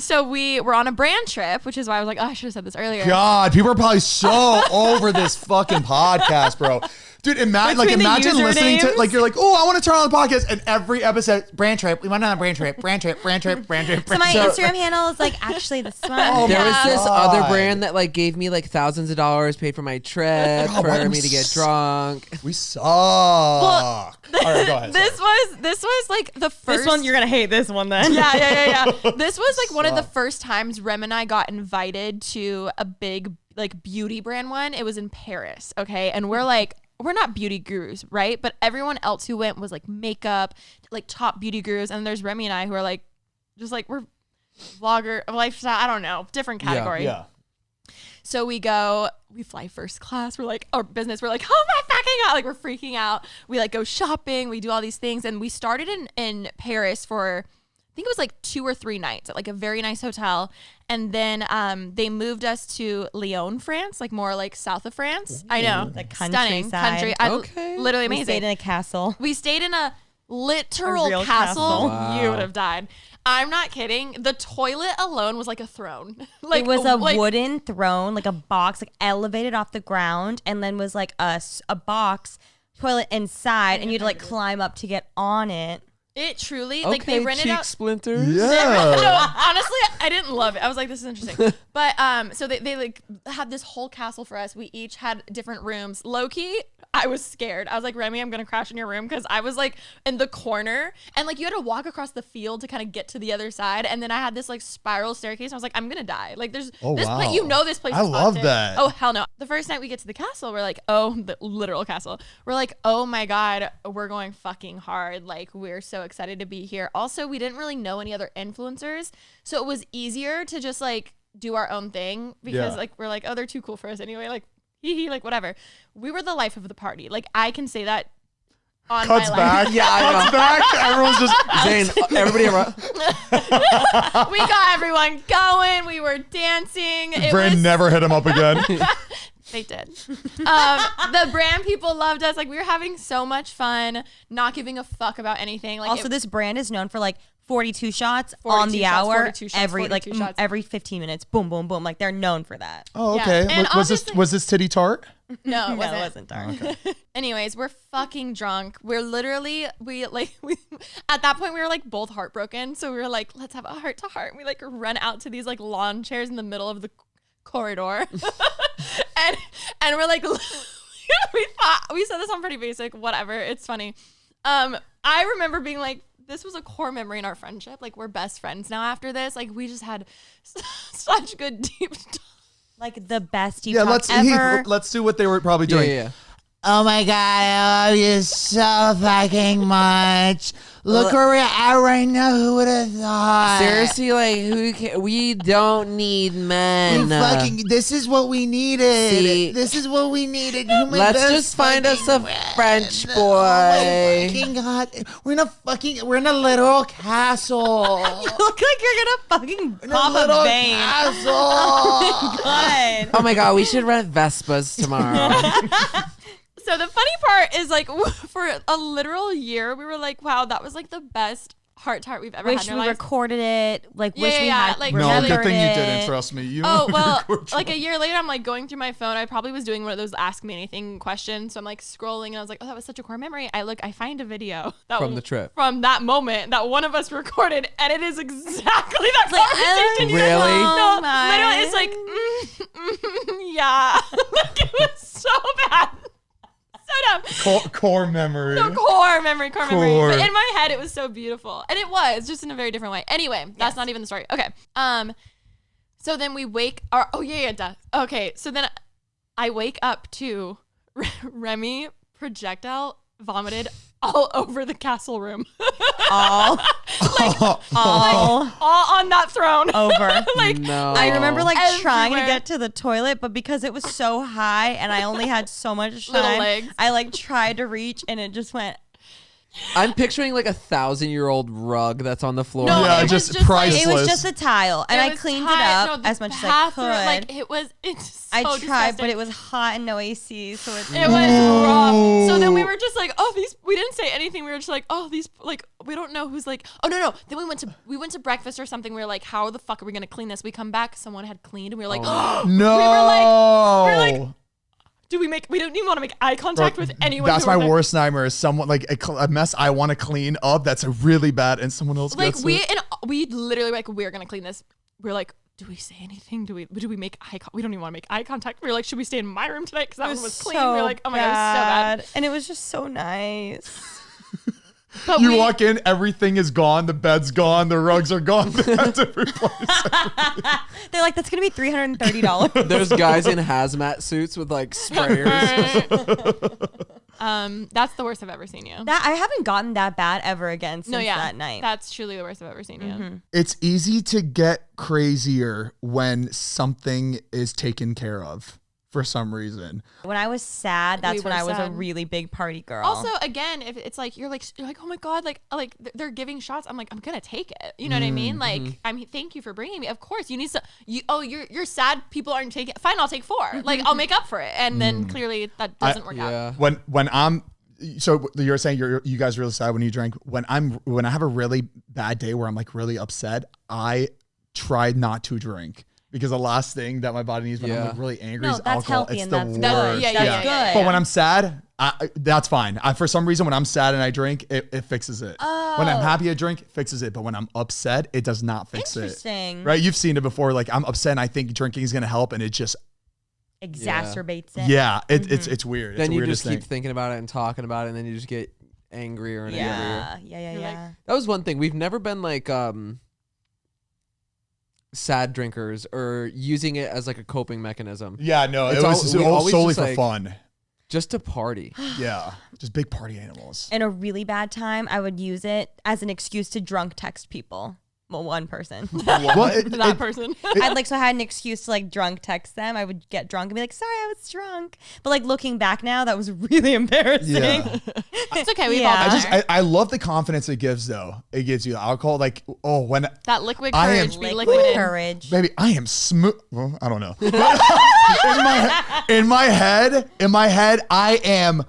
So we were on a brand trip, which is why I was like, oh, I should have said this earlier. God, people are probably so over this fucking podcast, bro. Dude, imagine listening to, like, you're like, oh, I want to turn on the podcast, and every episode, brand trip, we went on a brand trip. So my Instagram handle is like actually this one. There was this God. other brand that like gave me like thousands of dollars, paid for my trip, God, for why me to get drunk. We suck. All right, go ahead. This was like the first. This one, you're gonna hate this one then. Yeah. This was like one of the first times Rem and I got invited to a big like beauty brand one. It was in Paris, okay? And we're not beauty gurus, right? But everyone else who went was like makeup, like top beauty gurus. And there's Remi and I who are like, just like, we're vlogger, lifestyle, I don't know, different category. Yeah. So we fly first class. We're like, our business, we're like, oh my fucking God. Like, we're freaking out. We like go shopping. We do all these things. And we started in Paris for, I think it was like 2 or 3 nights at like a very nice hotel. And then they moved us to Lyon, France, like more like south of France. I know. Like Stunning countryside. country. Okay. Literally We amazing. stayed in a castle. We stayed in a literal real castle. castle. Wow. You would have died. I'm not kidding. The toilet alone was like a throne. Like It was a like, wooden throne, like a box, like elevated off the ground, and then was like a box toilet inside, and you'd like climb up to get on it. It truly, like they Okay, rented cheek out. splinters. No, Yeah. honestly, I didn't love it. I was like, this is interesting. But so they like had this whole castle for us. We each had different rooms. Low key, I was scared. I was like, Remi, I'm gonna crash in your room because I was like in the corner, and like you had to walk across the field to kind of get to the other side. And then I had this like spiral staircase. And I was like, I'm gonna die. Like there's this wow. place, you know, this place. I is love haunted. that. Oh hell no! The first night we get to the castle, we're like, oh, the literal castle. We're like, oh my God, we're going fucking hard. Like we're so excited to be here. Also, we didn't really know any other influencers, so it was easier to just like do our own thing because Yeah. like we're like, oh, they're too cool for us anyway. Like like whatever. We were the life of the party. Like I can say that on Cuts my back. life. Yeah, I know. Cuts back. Everyone's just. Zane, everybody around. We got everyone going. We were dancing. It Brand was never hit him up again. They did. The brand people loved us. Like we were having so much fun, not giving a fuck about anything. Like Also, this brand is known for like 42 shots 42 on the shots, hour 42 shots, every 42 shots. every 15 minutes. Boom, boom, boom. Like they're known for that. Oh, Yeah. okay. And Was this titty tart? no, it No, wasn't. it wasn't dark. Anyways, we're fucking drunk. We're literally we at that point we were like both heartbroken. So we were like, let's have a heart to heart. We like run out to these like lawn chairs in the middle of the corridor, and we're like, we said this on Pretty Basic. Whatever, it's funny. I remember being like, this was a core memory in our friendship. Like we're best friends now after this. Like we just had such good deep talk. Like the best deep Yeah, talk ever. Heath, let's do what they were probably doing. Yeah. Oh my God, I love you so fucking much. Look where we're at right now. Who would have thought? Seriously, like we don't need men. This is what we needed. See, This is what we needed. let's just find us a French boy. Fucking God. We're in a literal castle. You look like you're gonna fucking In pop little a vein. castle. God. Oh my God, we should rent Vespas tomorrow. So the funny part is like for a literal year, we were like, wow, that was like the best heart to heart we've ever Wish had in we our lives. recorded it. Like Yeah, wish yeah, we yeah, had like, No, really- good thing you it. didn't. Trust me. You Oh, well, record like a year later, I'm like going through my phone. I probably was doing one of those ask me anything questions. So I'm like scrolling and I was like, oh, that was such a core memory. I find a video From the trip. from that moment that one of us recorded. And it is exactly that conversation. Really? No, Oh my. literally, it's like, yeah. Like, it was so bad. So dumb. core memory. No, core memory. But Core. in my head, it was so beautiful. And it was, just in a very different way. Anyway, that's not even the story. Okay. So then we duh. Okay, so then I wake up to Remi projectile vomited all over the castle room. All All on that throne. over. No. I remember trying to Everywhere. get to the toilet, but because it was so high and I only had so much Little time, legs. I tried to reach and it just went. I'm picturing like a 1,000-year-old rug that's on the floor. No, Yeah, it was just just priceless. It was just a tile, and I was cleaned tight. it up No, as much as I bathroom, could. It's so I tried, disgusting. but it was hot and no AC, so It was rough. So then we were just like, oh, these. We didn't say anything. We were just like, oh, these. Like, we don't know who's like. Oh no. Then we went to breakfast or something. We were like, how the fuck are we gonna clean this? We come back, someone had cleaned, and we were like, No. we were like, do we make? We don't even want to make eye contact with anyone. That's who my were there. worst nightmare. Is someone like a mess I want to clean up that's a really bad, and someone else Like gets we it. and we literally like we're gonna clean this. We're like, do we say anything? Do we make eye? We don't even want to make eye contact. We were like, should we stay in my room tonight? Because that one was clean. We were like, oh my god, it was so bad. and it was just so nice. But You walk in, everything is gone. The bed's gone. The rugs are gone. They have to replace it. They're like, that's gonna be $330. There's guys in hazmat suits with like sprayers. That's the worst I've ever seen you. That I haven't gotten that bad ever again since that night. That's truly the worst I've ever seen you. It's easy to get crazier when something is taken care of for some reason. When I was sad, that's We when were I was a sad. really big party girl. Also, again, if it's like you're like oh my god, like they're giving shots, I'm like I'm gonna take it. You know what I mean? Like thank you for bringing me. Of course, you need to. You're sad. People aren't taking. Fine, I'll take 4. Like I'll make up for it. And then clearly that doesn't work out. Yeah. When I'm so you're saying you guys are really sad when you drink. When I have a really bad day where I'm like really upset, I try not to drink. Because the last thing that my body needs when I'm like really angry No, is that's alcohol. healthy It's and the that's worst. good. Yeah, That's good. But when I'm sad, that's fine. For some reason, when I'm sad and I drink, it fixes it. When I'm happy, I drink, it fixes it. But when I'm upset, it does not fix it. Interesting. Right? You've seen it before. Like I'm upset and I think drinking is going to help. And it just, Exacerbates it. it's weird. Then it's the you weirdest just keep thing. thinking about it and talking about it, and then you just get angrier and angrier. Yeah. You're like, That was one thing. We've never been like sad drinkers or using it as like a coping mechanism. Yeah, no, It's it was we all always solely just, for like, fun. Just to party. Yeah, just big party animals. In a really bad time, I would use it as an excuse to drunk text people. Well, one person. Well, that person. So I had an excuse to drunk text them. I would get drunk and be like, sorry, I was drunk. But looking back now, that was really embarrassing. Yeah. It's okay. We've Yeah. all been there. I love the confidence it gives though. It gives you alcohol. Like, oh, when That liquid I am- courage be Liquid liquid. courage. baby, I am smooth. Well, I don't know. in my head, I am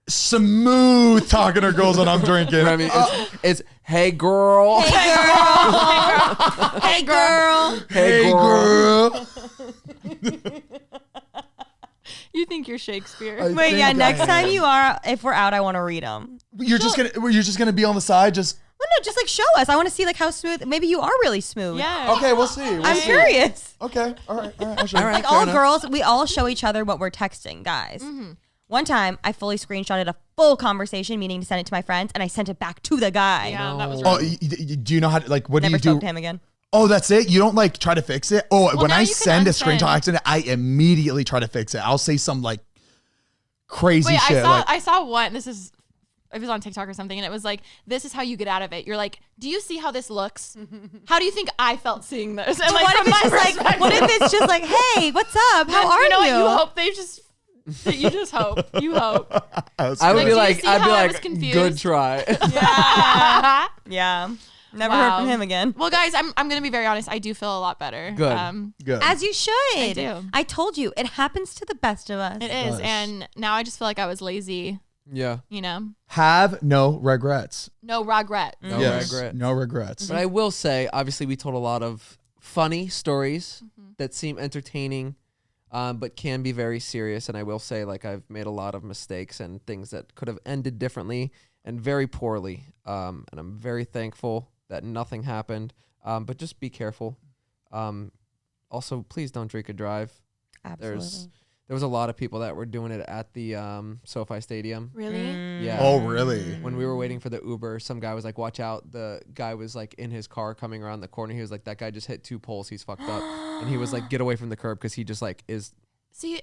smooth talking to girls when I'm drinking. I mean, it's hey girl, Hey, girl. hey girl. You think you're Shakespeare. I Wait, think yeah, I next time am. if we're out, I want to read them. You're just gonna be on the side. Just Well, no, just show us. I want to see how smooth. Maybe you are really smooth. Yeah. okay. We'll see. I'm curious. Okay. All right. I'll show you. All right. Like fair all enough. girls, we all show each other what we're texting, guys. One time, I fully screenshotted a full conversation, meaning to send it to my friends, and I sent it back to the guy. Yeah, that was Oh, really do you know how to what Never do you spoke do? to him again. Oh, that's it. You don't try to fix it. Oh, when now I you can send a unsend. screenshot accident, I immediately try to fix it. I'll say some crazy Wait, shit. I saw one. It was on TikTok or something, and it was like, this is how you get out of it. You're like, do you see how this looks? How do you think I felt seeing this? And What if from my it's just perspective- what if it's just hey, what's up? How are you? Know you? what? You hope they just. You just hope. You hope. I would Like, be do you like, see I'd be how I was like, confused? good try. Yeah. Never heard Wow. from him again. Well, guys, I'm gonna be very honest. I do feel a lot better. Good. Good. As you should. I do. I told you, it happens to the best of us. It is, does. and now I just feel like I was lazy. Yeah. You know, Have no regrets. no regret. No Yes, regret. No regrets. But I will say, obviously, we told a lot of funny stories that seem entertaining, but can be very serious. And I will say, I've made a lot of mistakes and things that could have ended differently and very poorly. And I'm very thankful that nothing happened. But just be careful. Also, please don't drink and drive. Absolutely. There was a lot of people that were doing it at the SoFi Stadium. Really? Yeah. Oh, really? When we were waiting for the Uber, some guy was like, "Watch out!" The guy was like in his car coming around the corner. He was like, "That guy just hit 2 poles. He's fucked up." And he was like, "Get away from the curb," because he just like is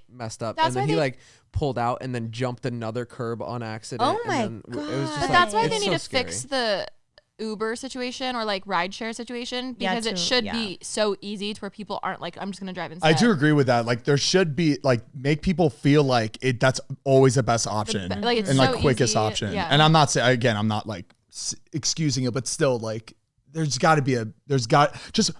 messed up. that's And then why he they- like pulled out and then jumped another curb on accident. Oh my and then It was just God. But like, that's why it's they need so to scary. fix the Uber situation or like rideshare situation Yeah, because it too, should yeah. be so easy to where people aren't like, I'm just gonna drive instead. I do agree with that. Like there should be like make people feel like that's always the best option like, it's and like so quickest easy, option. yeah. And I'm not saying again, I'm not like excusing it, but still like there's just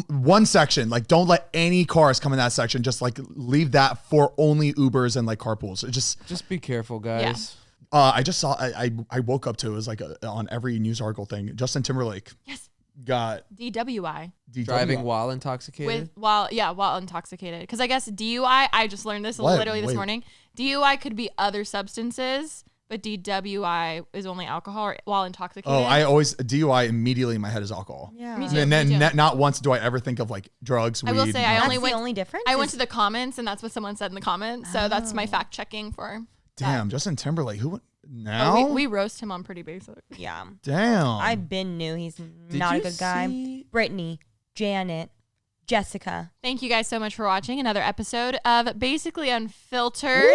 one section. Like don't let any cars come in that section. Just like leave that for only Ubers and like carpools. It Just be careful, guys. I just saw I woke up to it was like on every news article thing. Justin Timberlake Yes. got DWI Driving while intoxicated. while intoxicated. Because I guess DUI, I just learned this What? literally this Wait. morning. DUI could be other substances, but DWI is only alcohol or while intoxicated. Oh, I always DUI immediately in my head is alcohol. Yeah. Me too. And then me too. not once do I ever think of like drugs, weed. I will say I That's only the went. only difference. I went is- to the comments, and that's what someone said in the comments. So that's my fact checking for. Damn, Justin Timberlake. Who Oh, now? we roast him on Pretty Basic. Yeah. Damn. I've been knew he's not a you good guy. see- Brittany, Janet, Jessica. Thank you guys so much for watching another episode of Basically Unfiltered.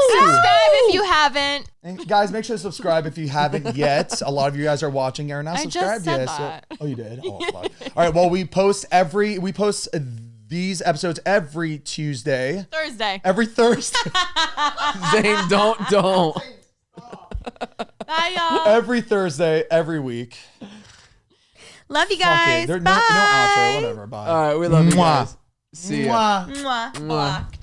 Subscribe if you haven't. And guys, make sure to subscribe if you haven't yet. A lot of you guys are watching and are not I just subscribed said yet. that. Oh, you did? Oh, fuck. All right. Well, we post these episodes every Tuesday. Thursday. Every Thursday. Zane, don't. Bye, y'all. Every Thursday, every week. Love you Fuck it. guys. There- Bye. no outro. Whatever. Bye. All right, we love you Mwah. guys. See ya. Mwah. Mwah. Block.